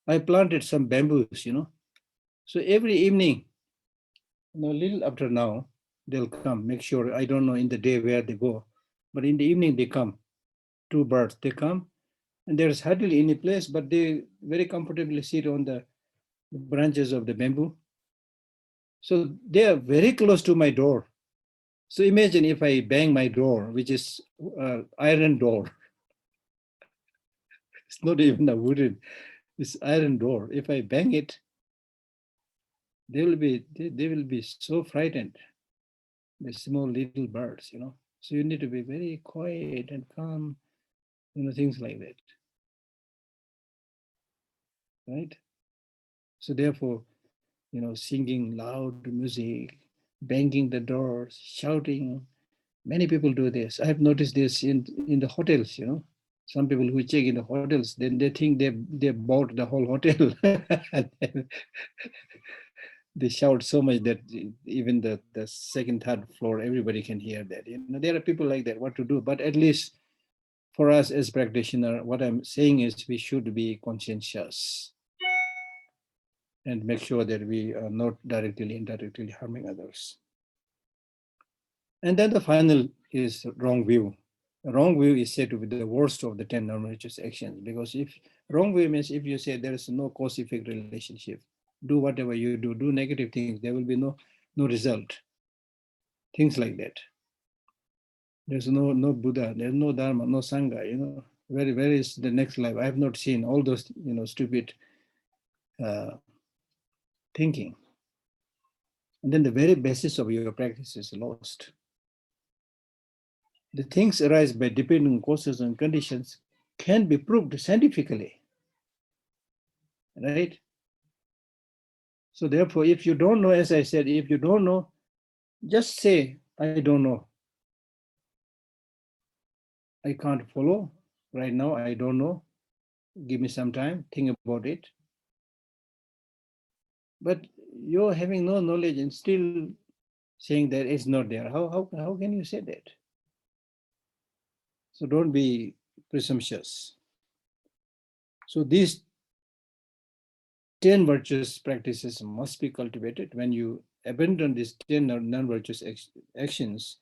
I planted some bamboos, So every evening, a little after now, they'll come. Make sure, I don't know in the day where they go, but in the evening they come. 2 birds, they come, and there's hardly any place, but they very comfortably sit on the branches of the bamboo. So they are very close to my door. So imagine if I bang my door, which is iron door. It's not even a wooden, it's iron door. If I bang it, they will be so frightened. The small little birds, So you need to be very quiet and calm, things like that. Right? So therefore, singing loud music, banging the doors, shouting. Many people do this. I've noticed this in the hotels, Some people who check in the hotels, then they think they bought the whole hotel. They shout so much that even the second, third floor, everybody can hear that. There are people like that, what to do. But at least for us as practitioner, what I'm saying is we should be conscientious and make sure that we are not directly, indirectly harming others. And then the final is wrong view. Wrong view is said to be the worst of the 10 non-virtuous actions, because if wrong view means if you say there is no cause-effect relationship, do whatever you do negative things, there will be no result. Things like that. There's no Buddha, there's no Dharma, no Sangha, where is the next life? I have not seen all those, stupid thinking. And then the very basis of your practice is lost. The things arise by dependent causes and conditions can be proved scientifically, right? So therefore, if you don't know, as I said, if you don't know, just say, I don't know. I can't follow right now. I don't know. Give me some time, think about it. But you're having no knowledge and still saying that it's not there. How can you say that? So don't be presumptuous. So these 10 virtuous practices must be cultivated. When you abandon these 10 non-virtuous actions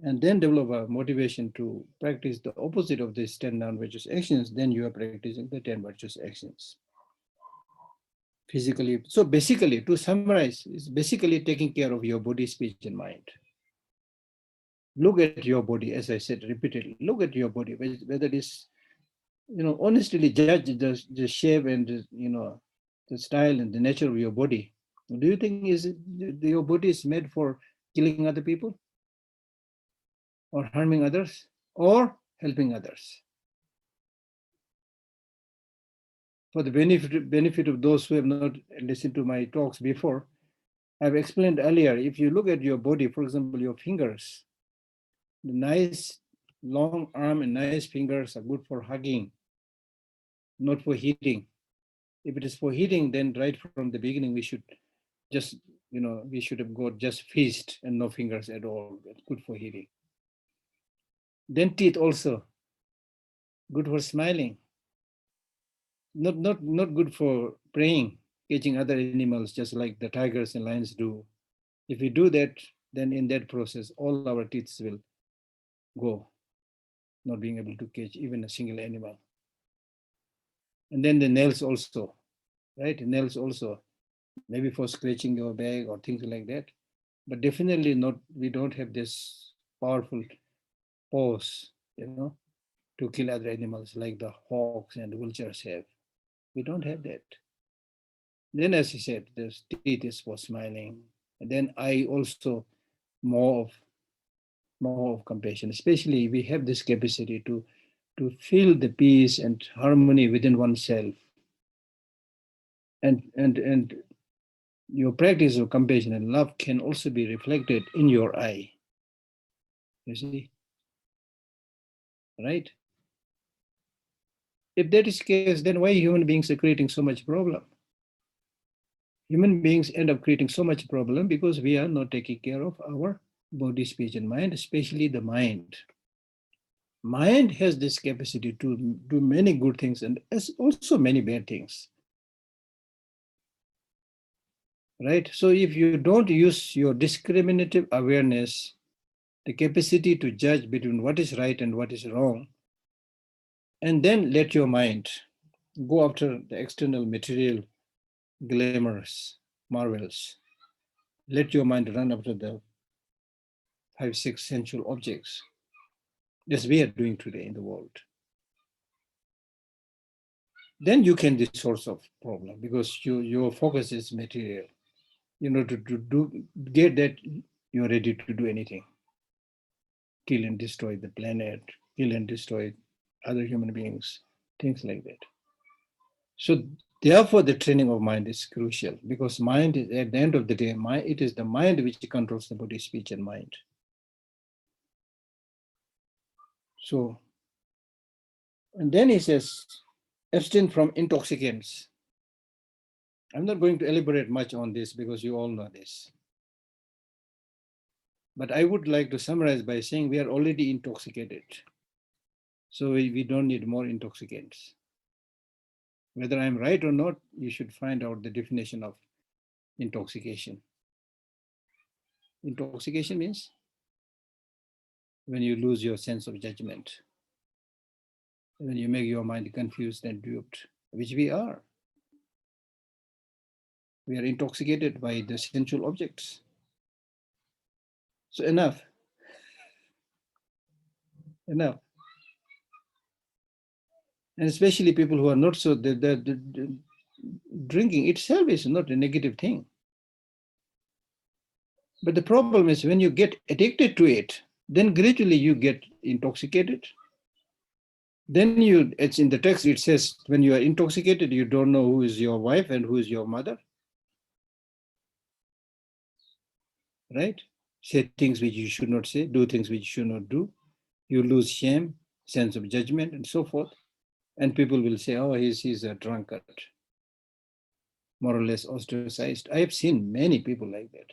and then develop a motivation to practice the opposite of these 10 non-virtuous actions, then you are practicing the 10 virtuous actions. Physically, so basically, to summarize, it's basically taking care of your body, speech, and mind. Look at your body, as I said repeatedly, look at your body, whether it is, honestly judge the shape and, the style and the nature of your body. Do you think your body is made for killing other people or harming others or helping others? For the benefit of those who have not listened to my talks before, I've explained earlier, if you look at your body, for example, your fingers, the nice long arm and nice fingers are good for hugging, not for hitting. If it is for hitting, then right from the beginning, we should just, we should have got just fist and no fingers at all. It's good for hitting. Then teeth also, good for smiling. Not good for preying, catching other animals, just like the tigers and lions do. If we do that, then in that process, all our teeth will go, not being able to catch even a single animal. And then the nails also, right? Nails also, maybe for scratching your back or things like that. But definitely not, we don't have this powerful paws, to kill other animals like the hawks and vultures have. We don't have that. Then, as he said, the teeth is for smiling. And then eye also more of compassion. Especially we have this capacity to feel the peace and harmony within oneself. And your practice of compassion and love can also be reflected in your eye. You see, right? If that is the case, then why human beings are creating so much problem? Human beings end up creating so much problem because we are not taking care of our body, speech, and mind, especially the mind. Mind has this capacity to do many good things and also many bad things. right? So if you don't use your discriminative awareness, the capacity to judge between what is right and what is wrong, and then let your mind go after the external material glamours, marvels. Let your mind run after the 5, 6 sensual objects. That's what we are doing today in the world. Then you can be the source of problem because your focus is material. To get that, you're ready to do anything. Kill and destroy the planet, kill and destroy other human beings, things like that. So therefore, the training of mind is crucial because mind is, at the end of the day, it is the mind which controls the body, speech, and mind. So, and then he says, abstain from intoxicants. I'm not going to elaborate much on this because you all know this. But I would like to summarize by saying we are already intoxicated. So we don't need more intoxicants. Whether I'm right or not, you should find out the definition of intoxication. Intoxication means when you lose your sense of judgment, when you make your mind confused and duped, which we are. We are intoxicated by the sensual objects. So enough. And especially people who are not so, the drinking itself is not a negative thing. But the problem is when you get addicted to it, then gradually you get intoxicated. Then it's in the text, it says, when you are intoxicated, you don't know who is your wife and who is your mother, right? Say things which you should not say, do things which you should not do. You lose shame, sense of judgment, and so forth. And people will say, oh, he's a drunkard, more or less ostracized. I have seen many people like that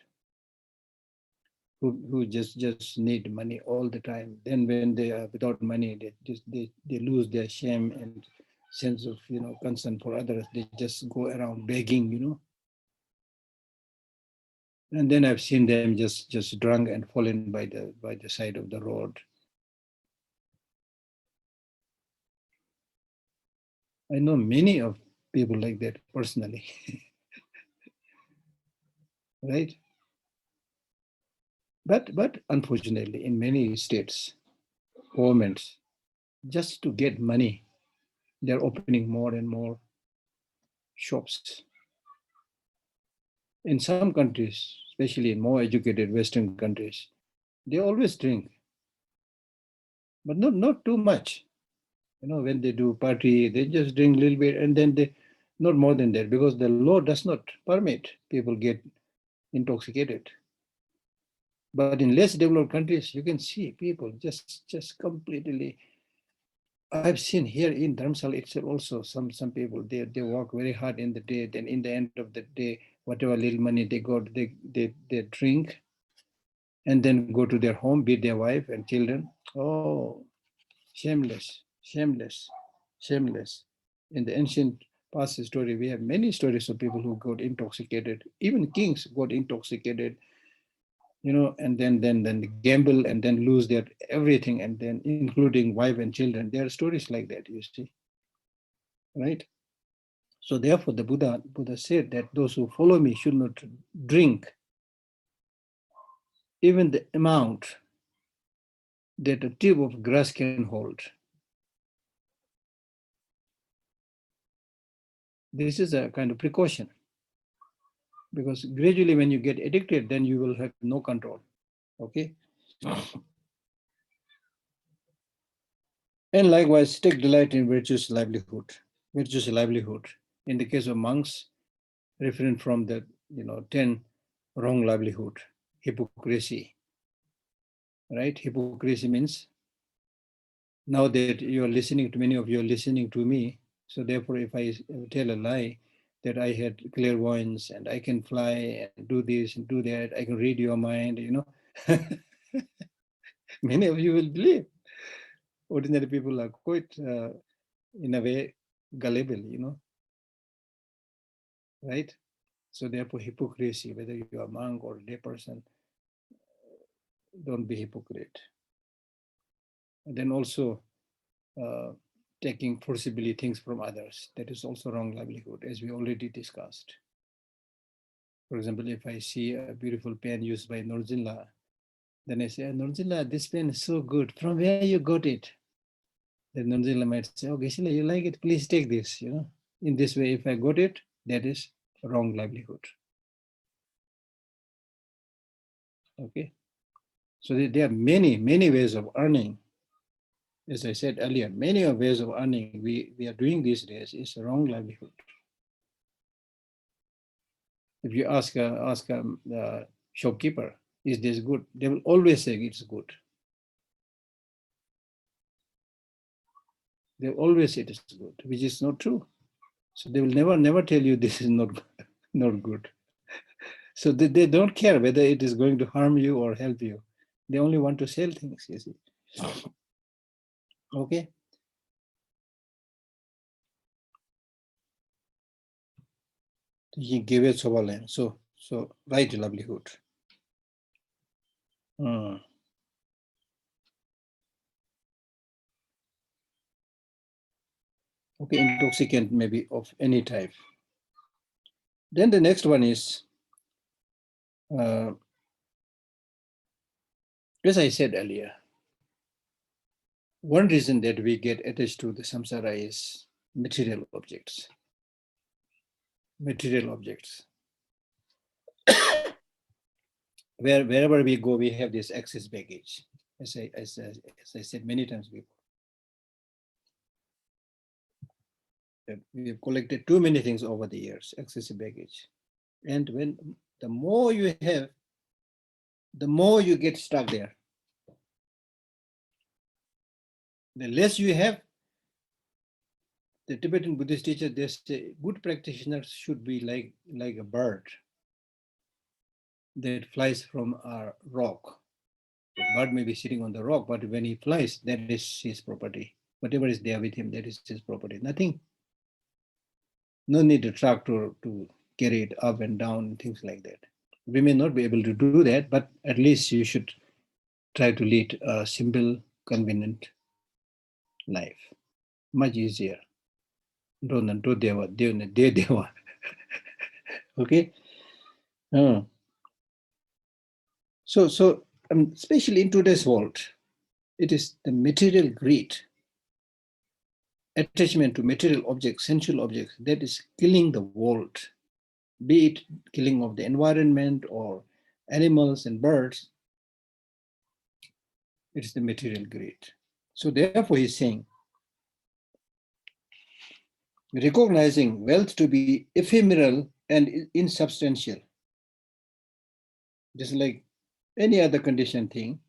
who just need money all the time. Then when they are without money, they lose their shame and sense of concern for others. They just go around begging. And then I've seen them just drunk and fallen by the side of the road. I know many of people like that personally, right? But unfortunately, in many states, governments, just to get money, they're opening more and more shops. In some countries, especially in more educated Western countries, they always drink, but not too much. When they do party, they just drink a little bit and then they, not more than that, because the law does not permit people get intoxicated. But in less developed countries, you can see people just completely. I've seen here in Dharamsala itself also some people, they work very hard in the day, then in the end of the day, whatever little money they got, they drink and then go to their home, beat their wife and children. Oh, shameless, shameless, shameless. In the ancient past story, we have many stories of people who got intoxicated. Even kings got intoxicated, and then gamble and then lose their everything, and then including wife and children. There are stories like that, you see, right? So therefore, the Buddha said that those who follow me should not drink even the amount that a tube of grass can hold. This is a kind of precaution, because gradually when you get addicted, then you will have no control. Okay. And likewise, take delight in virtuous livelihood. Virtuous livelihood. In the case of monks, refrain from the 10 wrong livelihood. Hypocrisy. Right? Hypocrisy means, now that you are listening to, many of you are listening to me, so therefore if I tell a lie that I had clairvoyance and I can fly and do this and do that, I can read your mind, many of you will believe. Ordinary people are quite, in a way, gullible, right? So therefore, hypocrisy, whether you are a monk or a lay person, don't be hypocrite. And then also taking forcibly things from others, that is also wrong livelihood, as we already discussed. For example, if I see a beautiful pen used by Nagarjuna, then I say, Nagarjuna, this pen is so good. From where you got it? Then Nagarjuna might say, oh, Geshe, you like it? Please take this. In this way, if I got it, that is wrong livelihood. Okay. So there are many, many ways of earning. As I said earlier, many ways of earning we are doing these days is a wrong livelihood. If you ask a shopkeeper, is this good? They will always say it's good. They will always say it is good, which is not true. So they will never tell you this is not good. So they don't care whether it is going to harm you or help you. They only want to sell things, you see. Okay. He gave it so right livelihood. Okay, intoxicant maybe of any type. Then the next one is, as I said earlier, one reason that we get attached to the samsara is material objects. Material objects. Wherever we go, we have this excess baggage, as I said many times before. We have collected too many things over the years, excessive baggage. And when the more you have, the more you get stuck there. The less you have, the Tibetan Buddhist teacher, they say good practitioners should be like a bird that flies from a rock. The bird may be sitting on the rock, but when he flies, that is his property. Whatever is there with him, that is his property. Nothing. No need a tractor to carry it up and down, things like that. We may not be able to do that, but at least you should try to lead a simple, convenient life. Much easier. Okay? So especially in today's world, it is the material greed, attachment to material objects, sensual objects, that is killing the world, be it killing of the environment or animals and birds. It's the material greed. So therefore he's saying, recognizing wealth to be ephemeral and insubstantial, just like any other conditioned thing,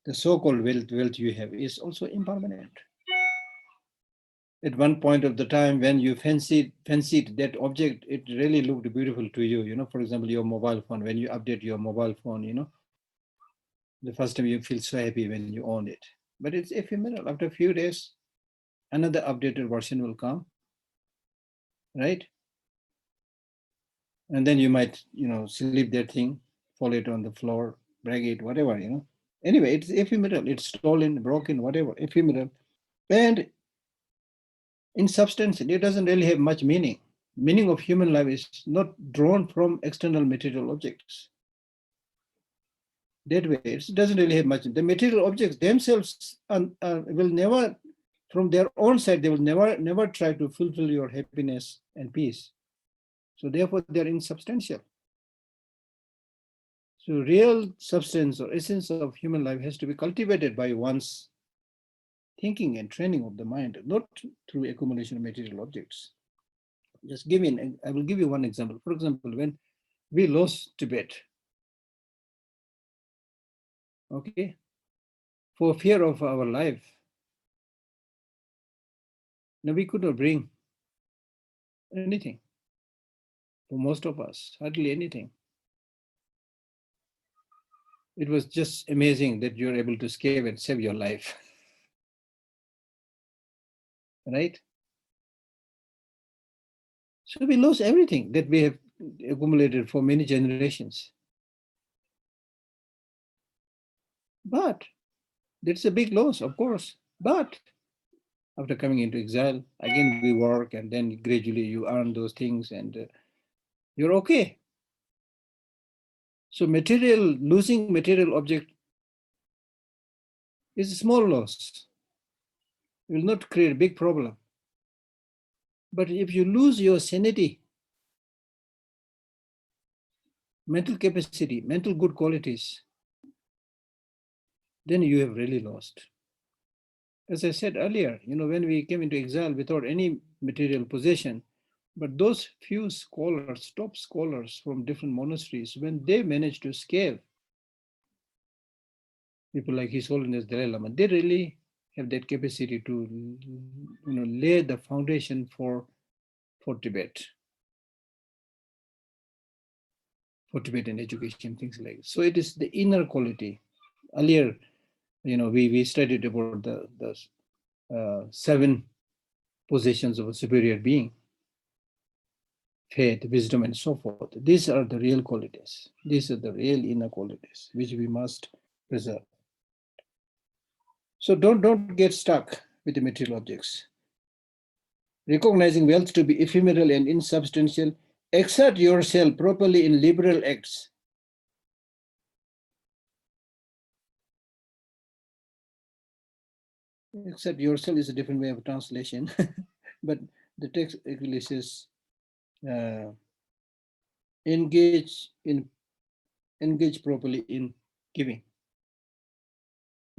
the so-called wealth you have is also impermanent. At one point of the time when you fancied that object, it really looked beautiful to you. For example, your mobile phone, when you update your mobile phone, the first time you feel so happy when you own it. But it's ephemeral. After a few days, another updated version will come, right? And then you might, sleep that thing, fall it on the floor, break it, whatever. Anyway, it's ephemeral. It's stolen, broken, whatever, ephemeral. And in substance, it doesn't really have much meaning. Meaning of human life is not drawn from external material objects. That way, it doesn't really have much. The material objects themselves will never, from their own side, they will never try to fulfill your happiness and peace. So therefore, they're insubstantial. So real substance or essence of human life has to be cultivated by one's thinking and training of the mind, not through accumulation of material objects. I will give you one example. For example, when we lost Tibet, okay, for fear of our life, now we could not bring anything for most of us, hardly anything. It was just amazing that you're able to escape and save your life, right? So we lost everything that we have accumulated for many generations. But that's a big loss, of course. But after coming into exile, again we work, and then gradually you earn those things, and you're okay. So losing material object is a small loss. It will not create a big problem. But if you lose your sanity, mental capacity, mental good qualities, then you have really lost. As I said earlier, when we came into exile without any material possession, but those few scholars, top scholars from different monasteries, when they managed to escape, people like His Holiness Dalai Lama, they really have that capacity to lay the foundation for Tibet, for Tibetan education, things like that. So it is the inner quality. Earlier, we studied about the 7 positions of a superior being: faith, wisdom, and so forth. These are the real qualities. These are the real inner qualities which we must preserve. So don't get stuck with the material objects. Recognizing wealth to be ephemeral and insubstantial, exert yourself properly in liberal acts. Exert yourself is a different way of translation, but the text actually says engage properly in giving.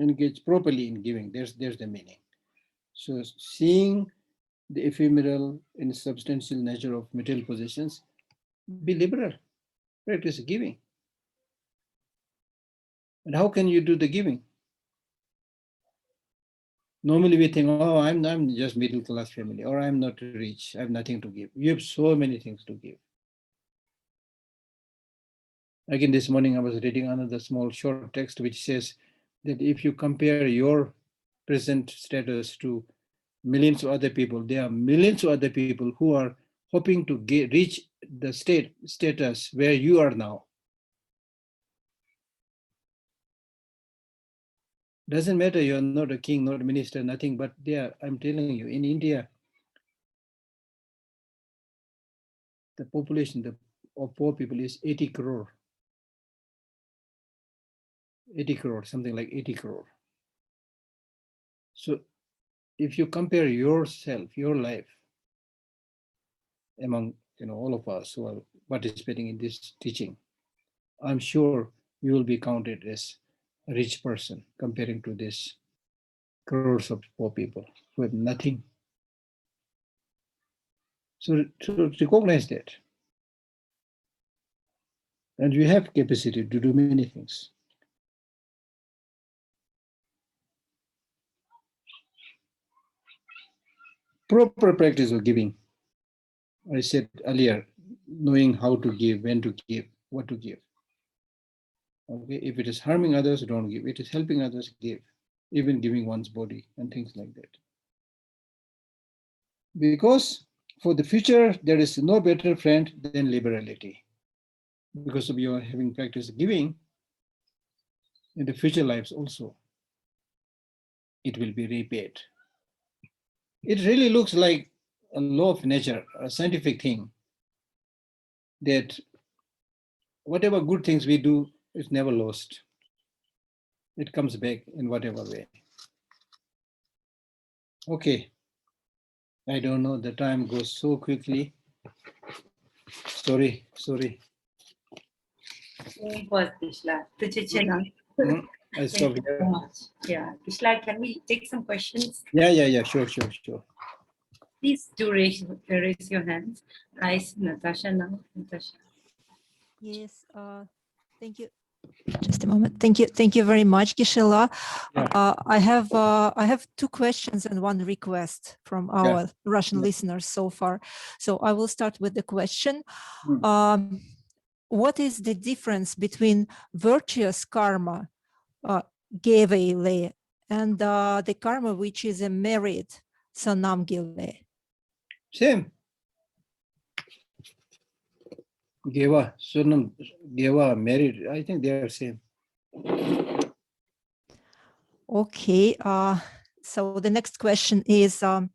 Engage properly in giving. There's the meaning. So seeing the ephemeral and substantial nature of material possessions, be liberal, practice giving. And how can you do the giving? Normally we think, oh, I'm just middle class family, or I'm not rich, I have nothing to give. You have so many things to give. Again, this morning I was reading another small short text which says that if you compare your present status to millions of other people, there are millions of other people who are hoping to reach the status where you are now. Doesn't matter, you're not a king, not a minister, nothing, but there, I'm telling you, in India, the population of poor people is 80 crore. 80 crore, something like 80 crore. So if you compare yourself, your life, among all of us who are participating in this teaching, I'm sure you will be counted as a rich person comparing to this crores of poor people who have nothing. So to recognize that. And you have capacity to do many things. Proper practice of giving. I said earlier, knowing how to give, when to give, what to give. Okay, if it is harming others, don't give. It is helping others, give. Even giving one's body and things like that. Because for the future, there is no better friend than liberality. Because of your having practiced giving, in the future lives also, it will be repaid. It really looks like a law of nature, a scientific thing, that whatever good things we do is never lost. It comes back in whatever way. Okay. I don't know, the time goes so quickly. Sorry. Was Kishla. I stop Thank you here. so much. Yeah, Kishla, can we take some questions? Yeah, sure. Please do raise your hands. I see Natasha now. Natasha. Yes, thank you. Just a moment. Thank you very much, Geshe. Yeah. I have 2 questions and 1 request from our Russian listeners so far. So I will start with the question. What is the difference between virtuous karma, gevele, and the karma which is a merit, sanamgile? Same. Geva, Sunam, Geva, married. I think they are same. Okay. So the next question is, can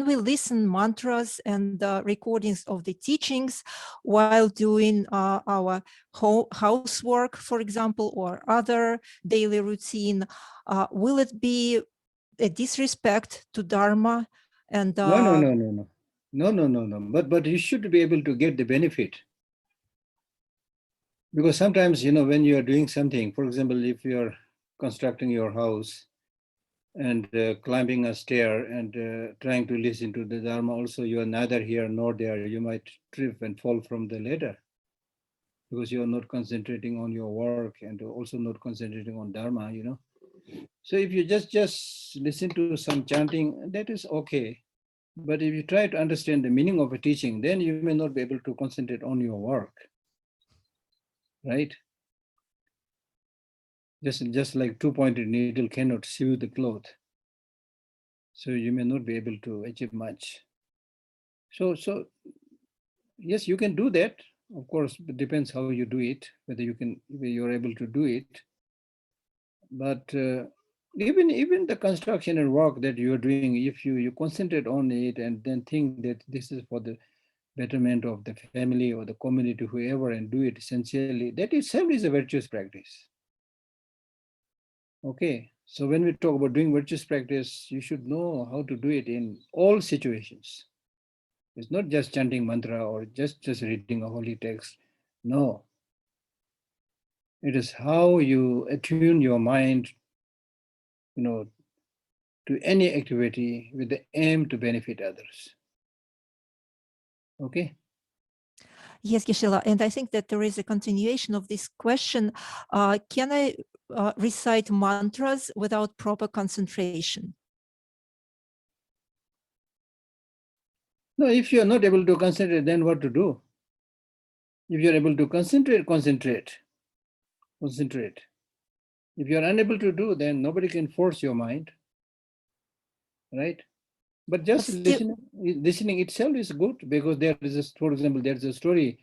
we listen mantras and recordings of the teachings while doing our housework, for example, or other daily routine? Will it be a disrespect to Dharma? And No. But you should be able to get the benefit. Because sometimes, when you are doing something, for example, if you are constructing your house and climbing a stair and trying to listen to the Dharma, also you are neither here nor there. You might trip and fall from the ladder because you are not concentrating on your work and also not concentrating on Dharma, So if you just listen to some chanting, that is okay. But if you try to understand the meaning of a teaching, then you may not be able to concentrate on your work, right? Just like two-pointed needle cannot sew the cloth. So you may not be able to achieve much. So yes, you can do that. Of course, it depends how you do it, whether you're able to do it. But even the construction and work that you're doing, if you concentrate on it and then think that this is for the betterment of the family or the community, whoever, and do it sincerely, that itself is a virtuous practice. Okay, so when we talk about doing virtuous practice, you should know how to do it in all situations. It's not just chanting mantra or just reading a holy text. No. It is how you attune your mind, to any activity with the aim to benefit others. Okay? yes, Geshe-la, and I think that there is a continuation of this question. Can I recite mantras without proper concentration? No, if you're not able to concentrate, then what to do? If you're able to concentrate. If you're unable to do, then nobody can force your mind, right? But just listening itself is good, because there is, for example, there's a story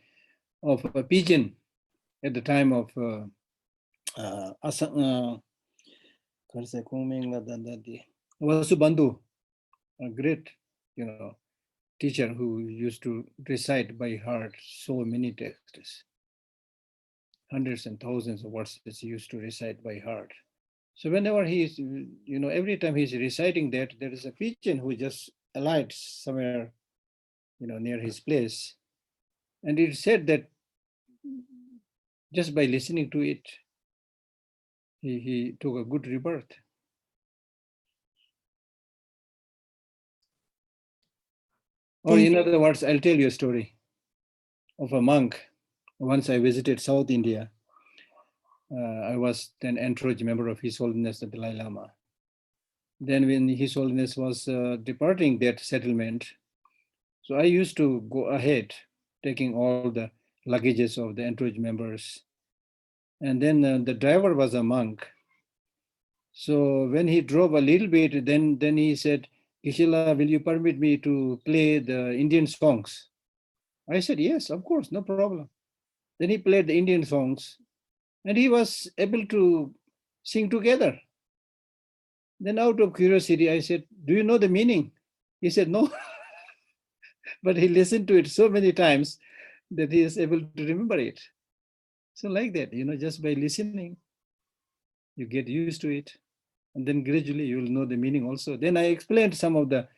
of a pigeon at the time of Vasubandhu, a great, teacher who used to recite by heart so many texts, hundreds and thousands of verses he used to recite by heart. So whenever he's, every time he's reciting that, there is a pigeon who just alights somewhere, near his place. And it said that just by listening to it, he took a good rebirth. Or in other words, I'll tell you a story of a monk. Once I visited South India. I was then entourage member of His Holiness the Dalai Lama. Then when His Holiness was departing that settlement, so I used to go ahead, taking all the luggages of the entourage members. And then the driver was a monk. So when he drove a little bit, then he said, Geshe-la, will you permit me to play the Indian songs? I said, yes, of course, no problem. Then he played the Indian songs, and he was able to sing together. Then out of curiosity, I said, do you know the meaning? He said, no. But he listened to it so many times that he is able to remember it. So like that, just by listening, you get used to it. And then gradually you will know the meaning also. Then I explained some of the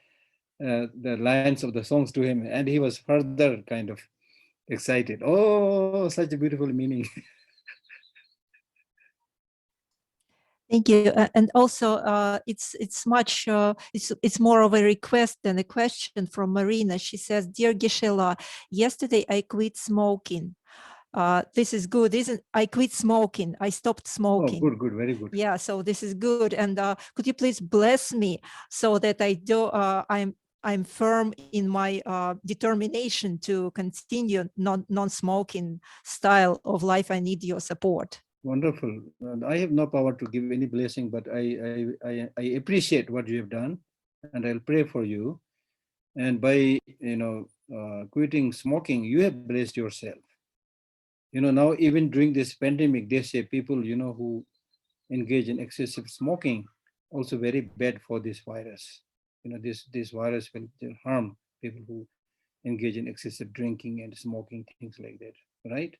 lines of the songs to him, and he was further kind of excited. Oh, such a beautiful meaning. Thank you. And also, it's much. It's more of a request than a question from Marina. She says, "Dear Geshe-la, yesterday I quit smoking. This is good, isn't? I quit smoking. I stopped smoking. Oh, good, very good. Yeah, so this is good. And could you please bless me so that I do? I'm firm in my determination to continue non-smoking style of life. I need your support." Wonderful. I have no power to give any blessing, but I appreciate what you have done, and I'll pray for you. And by quitting smoking, you have blessed yourself. Now even during this pandemic, they say people, who engage in excessive smoking, also very bad for this virus. This virus will harm people who engage in excessive drinking and smoking, things like that, right?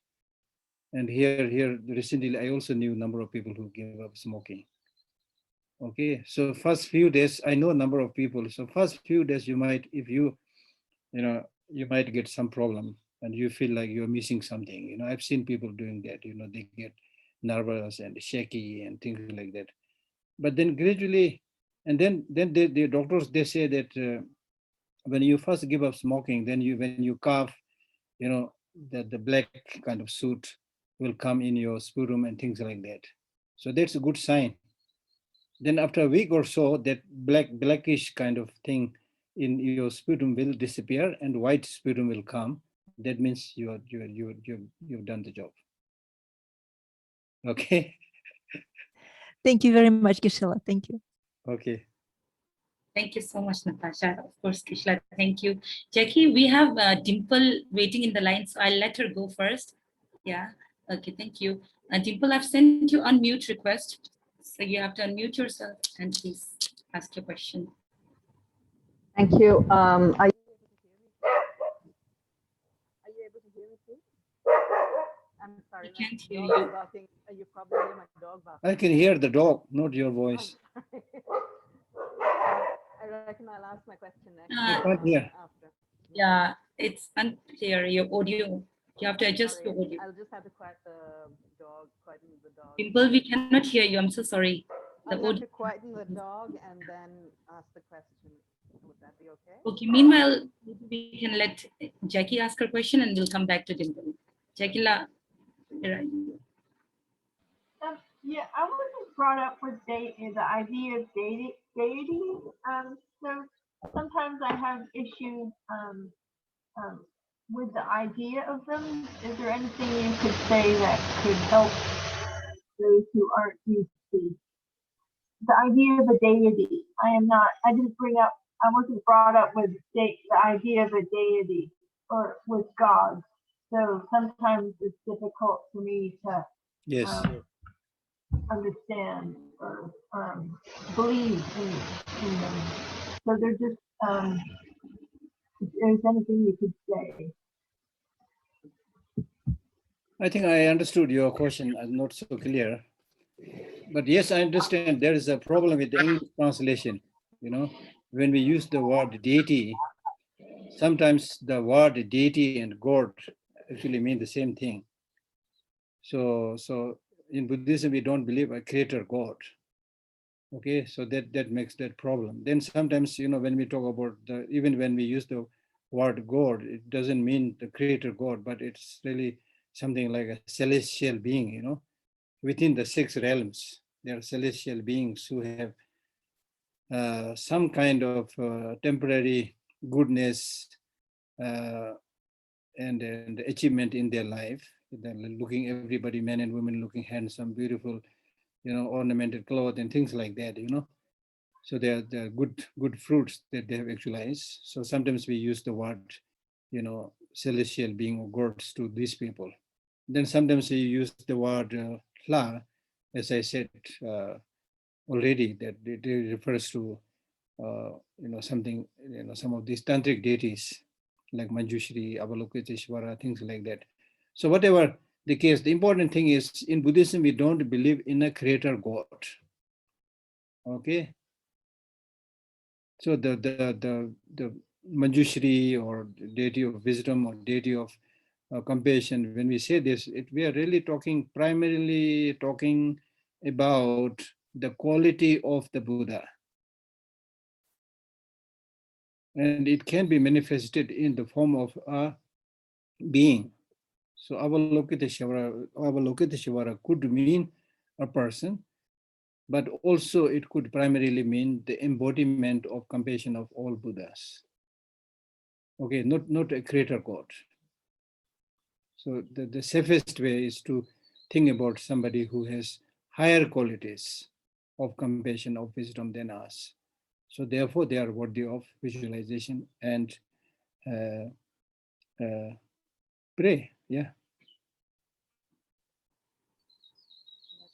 And here recently, I also knew a number of people who gave up smoking. Okay, so first few days, I know a number of people. So first few days, you might, if you might get some problem and you feel like you're missing something. I've seen people doing that. They get nervous and shaky and things like that. But then gradually, and then the doctors, they say that when you first give up smoking, then when you cough, that the black kind of soot will come in your sputum and things like that. So that's a good sign. Then after a week or so, that blackish kind of thing in your sputum will disappear and white sputum will come. That means you've done the job. Okay. Thank you very much, Geshe-la. Thank you. Okay. Thank you so much, Natasha. Of course, Geshe-la, thank you. Jackie, we have Dimple waiting in the line, so I'll let her go first. Yeah, okay, thank you. Dimple, I've sent you unmute request. So you have to unmute yourself and please ask your question. Thank you. Are you able to hear me, please? I'm sorry. I can't hear dog you. Barking. You probably hear my dog barking. I can hear the dog, not your voice. I reckon I'll ask my question next. I can't hear. After. Yeah, it's unclear, your audio. You have to adjust Sorry, your audio. I'll just have to quiet the dog, quieten the dog. Dimple, we cannot hear you. I'm so sorry. The I'll have audio. to quieten the dog and then ask the question. Would that be okay? Okay, meanwhile, we can let Jackie ask her question and we'll come back to Dimple. Jackie, where are you? Yeah, I wasn't brought up with the idea of deity. So sometimes I have issues with the idea of them. Is there anything you could say that could help those who aren't used to the idea of a deity? I wasn't brought up with the idea of a deity or with God. So sometimes it's difficult for me to Yes. understand or believe in them. So they're just, if there's anything you could say. I think I understood your question. I'm not so clear. But yes, I understand there is a problem with the English translation. When we use the word deity, sometimes the word deity and God actually mean the same thing. So in Buddhism, we don't believe a creator God. Okay, so that makes that problem. Then sometimes, when we talk about even when we use the word God, it doesn't mean the creator God, but it's really something like a celestial being, within the 6 realms. There are celestial beings who have some kind of temporary goodness and achievement in their life. They're looking everybody, men and women, looking handsome, beautiful, ornamented clothes and things like that. So they're good fruits that they have actualized. So sometimes we use the word, celestial being or gods to these people. Then sometimes we use the word hla, as I said already, that it refers to something, some of these tantric deities like Manjushri, Avalokiteshvara, things like that. So whatever the case, the important thing is in Buddhism, we don't believe in a creator God. Okay. So the Manjushri or deity of wisdom or deity of compassion, when we say this, we are really primarily talking about the quality of the Buddha. And it can be manifested in the form of a being. So Avalokiteshvara could mean a person, but also it could primarily mean the embodiment of compassion of all Buddhas. Okay, not a creator God. So the safest way is to think about somebody who has higher qualities of compassion, of wisdom than us. So therefore, they are worthy of visualization and pray. Yeah.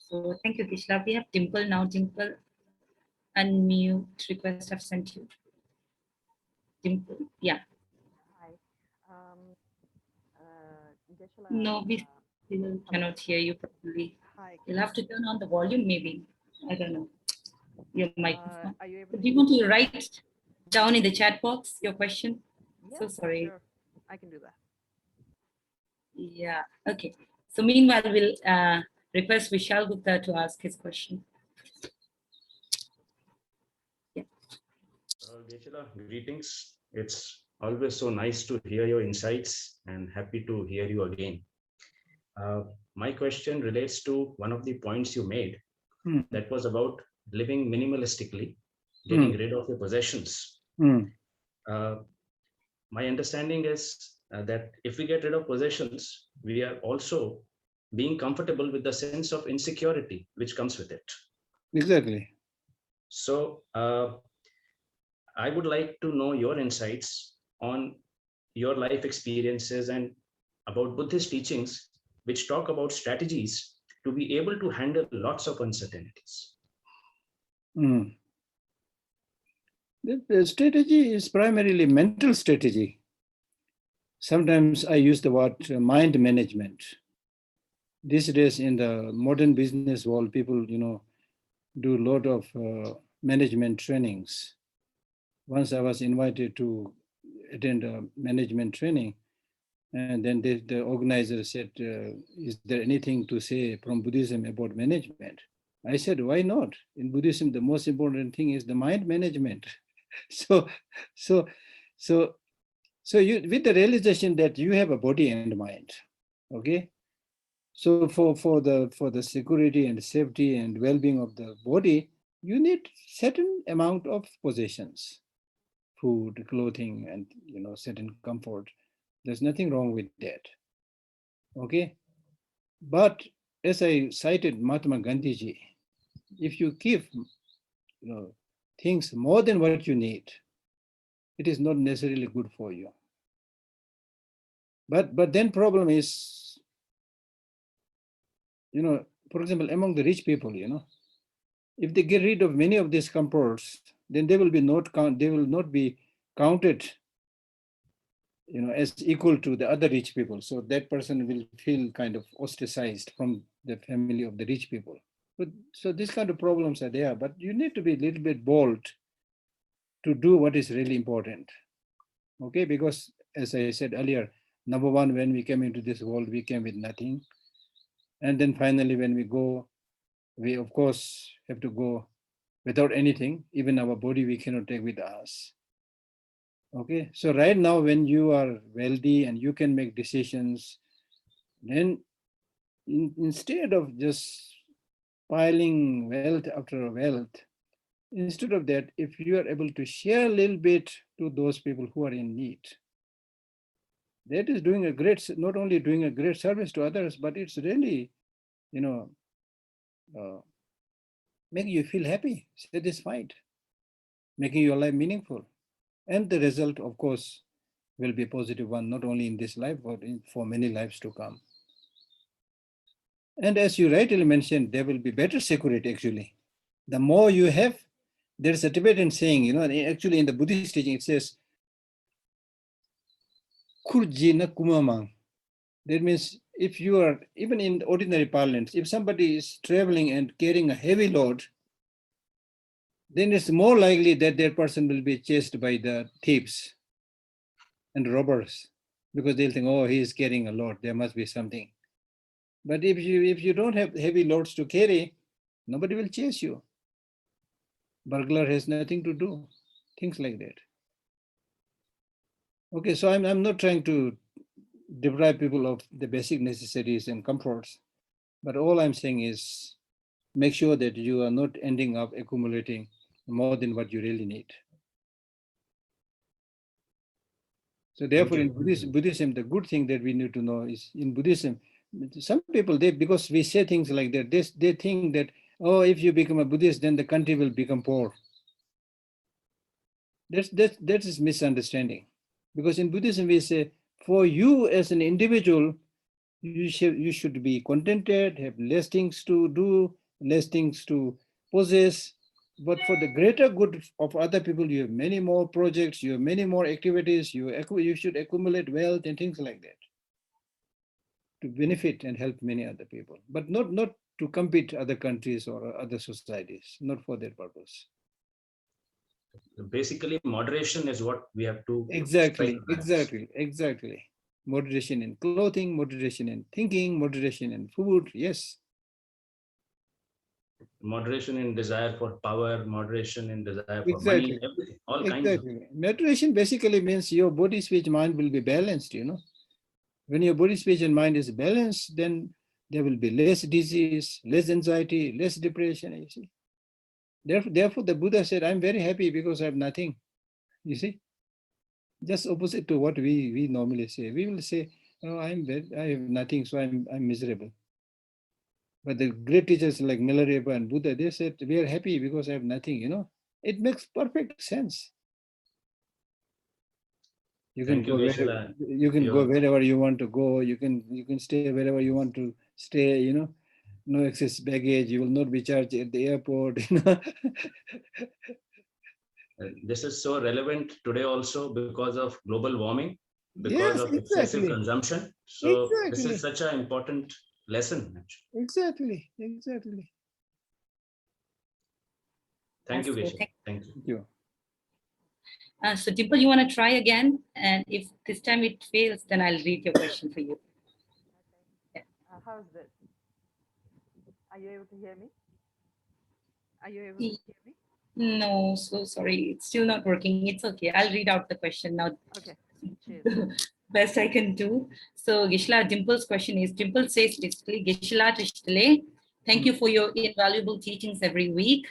So thank you, Kishla. We have Dimple now. Dimple, unmute request I've sent you. Dimple, yeah. Hi. Geshe No, we Lhakdor, still cannot hear you properly. hi. You'll have to turn on the volume, maybe. I don't know. Your microphone. Are you able to Do you hear want me? to write down in the chat box your question? Yeah, So sorry. sure. I can do that. Yeah, okay. So meanwhile, we'll request Vishal Gupta to ask his question. Yeah. Geshe, greetings. It's always so nice to hear your insights and happy to hear you again. My question relates to one of the points you made that was about living minimalistically, getting rid of your possessions. My understanding is that if we get rid of possessions, we are also being comfortable with the sense of insecurity which comes with it. Exactly. So I would like to know your insights on your life experiences and about Buddhist teachings, which talk about strategies to be able to handle lots of uncertainties. The strategy is primarily mental strategy. Sometimes I use the word mind management. These days in the modern business world, people, do a lot of management trainings. Once I was invited to attend a management training, and then the organizer said, is there anything to say from Buddhism about management? I said, why not? In Buddhism, the most important thing is the mind management. So you, with the realization that you have a body and mind, okay? So for the security and safety and well-being of the body, you need certain amount of possessions, food, clothing, and certain comfort. There's nothing wrong with that. Okay, but as I cited Mahatma Gandhiji, if you give things more than what you need, it is not necessarily good for you. But then problem is, for example, among the rich people, if they get rid of many of these comforts, then they will not be counted, as equal to the other rich people. So that person will feel kind of ostracized from the family of the rich people. But so these kind of problems are there, but you need to be a little bit bold to do what is really important. Okay, because as I said earlier, number one, when we came into this world, we came with nothing. And then finally, when we go, we of course have to go without anything. Even our body, we cannot take with us. Okay, so right now, when you are wealthy and you can make decisions, then instead of just piling wealth after wealth, instead of that, if you are able to share a little bit to those people who are in need, that is doing a great, not only doing a great service to others, but it's really, making you feel happy, satisfied, making your life meaningful. And the result, of course, will be a positive one, not only in this life, but for many lives to come. And as you rightly mentioned, there will be better security actually. The more you have, there's a Tibetan saying, actually in the Buddhist teaching, it says, Kurji na kumamang. That means if you are, even in ordinary parlance, if somebody is traveling and carrying a heavy load, then it's more likely that that person will be chased by the thieves and robbers, because they'll think, oh, he is carrying a load, there must be something. But if you don't have heavy loads to carry, nobody will chase you. Burglar has nothing to do, things like that. Okay, so I'm not trying to deprive people of the basic necessities and comforts, but all I'm saying is make sure that you are not ending up accumulating more than what you really need. So therefore, in Buddhism, the good thing that we need to know is in Buddhism, some people, because we say things like that, they think that, oh, if you become a Buddhist, then the country will become poor. That is misunderstanding. Because in Buddhism, we say For you as an individual, you should be contented, have less things to do, less things to possess. But for the greater good of other people, you have many more projects, you have many more activities, you should accumulate wealth and things like that to benefit and help many other people, but not to compete other countries or other societies, not for that purpose. Basically, moderation is what we have to Exactly, strike a balance. exactly. Moderation in clothing, moderation in thinking, moderation in food, yes. Moderation in desire for power, moderation in desire for money, Exactly, everything, all kinds of. exactly. Moderation basically means your body, speech, mind will be balanced, you know. When your body, speech, and mind is balanced, then there will be less disease, less anxiety, less depression, you see. Therefore, the Buddha said, I'm very happy because I have nothing, you see. Just opposite to what we normally say. We will say, oh, I have nothing, so I'm miserable. But the great teachers like Milarepa and Buddha, they said, we are happy because I have nothing, you know. It makes perfect sense. You can Thank you, go Geshe-la. go wherever you want to go. You can stay wherever you want to stay, you know. No excess baggage. You will not be charged at the airport, you know. This is so relevant today also because of global warming, because Yes, of excessive exactly. consumption. So this is Exactly. such an important lesson. Exactly. Thank you, So Geshe. Thank you. Thank you. So Dimple, you want to try again? And if this time it fails, then I'll read your question for you. Okay. How's this? Are you able to hear me? Are you able to hear me? No, so sorry. It's still not working. It's okay. I'll read out the question now. Okay. Cheers. Best I can do. So Gishla, Dimple's question is, Dimple says basically, Gishla Tishtale, thank you for your invaluable teachings every week.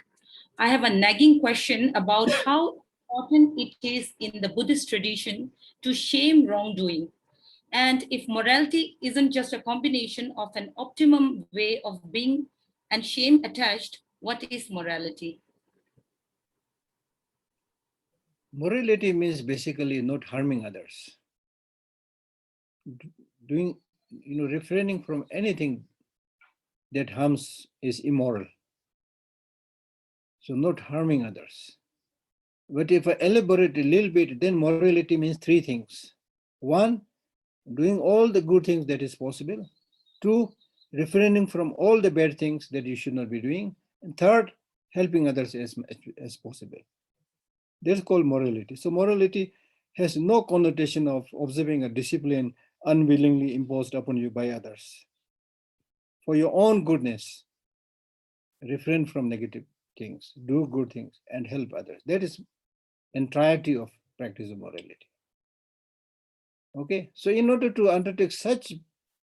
I have a nagging question about how important it is in the Buddhist tradition to shame wrongdoing. And if morality isn't just a combination of an optimum way of being and shame attached, what is morality? Morality means basically not harming others. Doing, you know, refraining from anything that harms is immoral. So not harming others. But if I elaborate a little bit, then morality means three things. One, doing all the good things that is possible. Two, refraining from all the bad things that you should not be doing. And third, helping others as possible. That's called morality. So morality has no connotation of observing a discipline unwillingly imposed upon you by others. For your own goodness, refrain from negative things, do good things, and help others. That is entirety of practice of morality. Okay, so in order to undertake such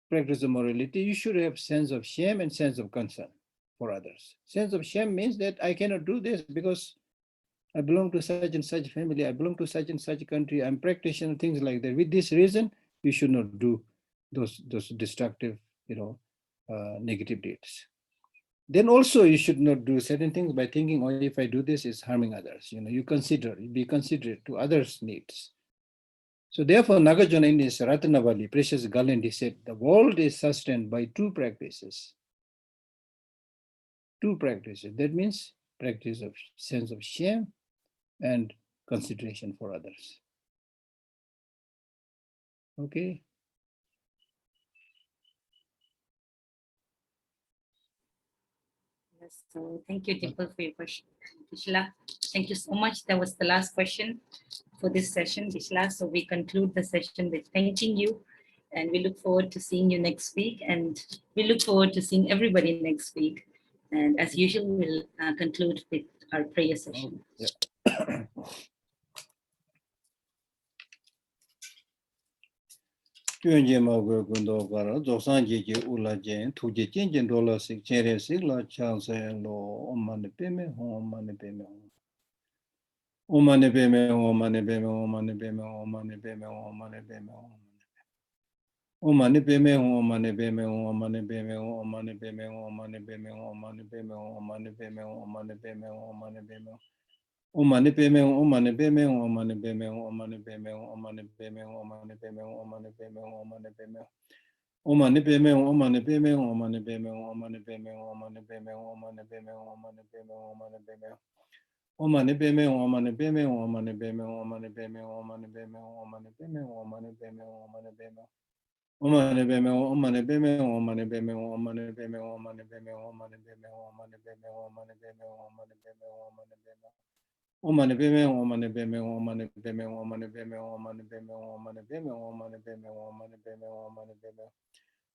practice of morality, you should have sense of shame and sense of concern for others. Sense of shame means that I cannot do this because I belong to such and such family, I belong to such and such country, I'm practicing things like that. With this reason, you should not do those destructive, you know, negative deeds. Then also you should not do certain things by thinking, oh, if I do this, it's harming others. You know, you be considerate to others' needs. So therefore, Nagarjuna in his Ratnavali, Precious Garland, he said, the world is sustained by two practices. Two practices. That means practice of sense of shame and consideration for others. Okay. Yes, so thank you, Dimple, for your question. Gishla, thank you so much. That was the last question for this session, Gishla. So we conclude the session with thanking you, and we look forward to seeing you next week, and we look forward to seeing everybody next week. And as usual, we'll conclude with our prayer session. Yeah. Omani peme omani peme omani peme omani peme omani peme omani peme omani peme omani peme omani peme Omani payment, omani payment, omani payment, omani payment, omani payment, omani payment, omani payment, omani payment. Omani payment, omani payment, omani payment, omani payment, omani payment, omani payment, omani payment, omani payment. Omani payment, omani payment, omani payment, omani payment, omani payment, omani payment, omani payment, omani payment. Omani payment, omani payment, omani payment, omani payment, omani payment, omani payment, omani payment, omani payment, omani payment, omani payment. Omani payment, omani payment, omani payment, omani payment, omani payment, omani payment, omani payment, omani payment, omani payment.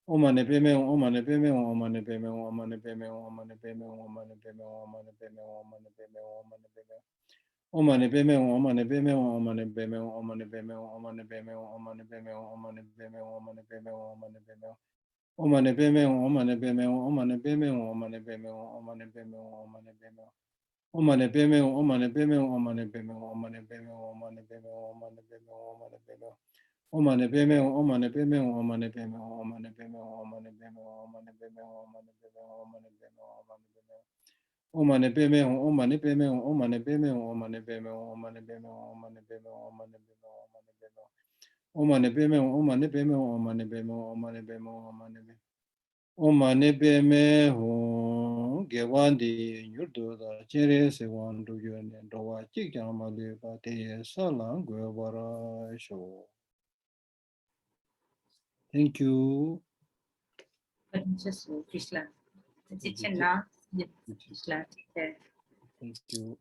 Omani payment, omani payment, omani payment, omani payment, omani payment, omani payment, omani payment, omani payment, omani payment. Omani payment, omani payment, omani payment, omani payment, omani payment, omani payment, omani payment, omani payment, omani payment. Omani payment, omani payment, omani payment, omani payment, omani payment, omani payment. Omani payment, omani payment, omani payment, omani payment, omani payment, omani payment, omani payment. Omani payment, omani payment, omani payment, omani payment, omani payment, omani payment, omani payment, omani payment, omani payment. Omani payment, omani payment, omani payment, omani payment, omani payment, omani payment, omani payment, omani payment. Omani payment, omani payment, omani payment, omani payment, omani payment. Omani payment, ho gewandi nyurdo da chere se wandu yone dowa chikjamale pate salang gwebara show. Thank you. Just Krishna. Krishna. Krishna. Thank you.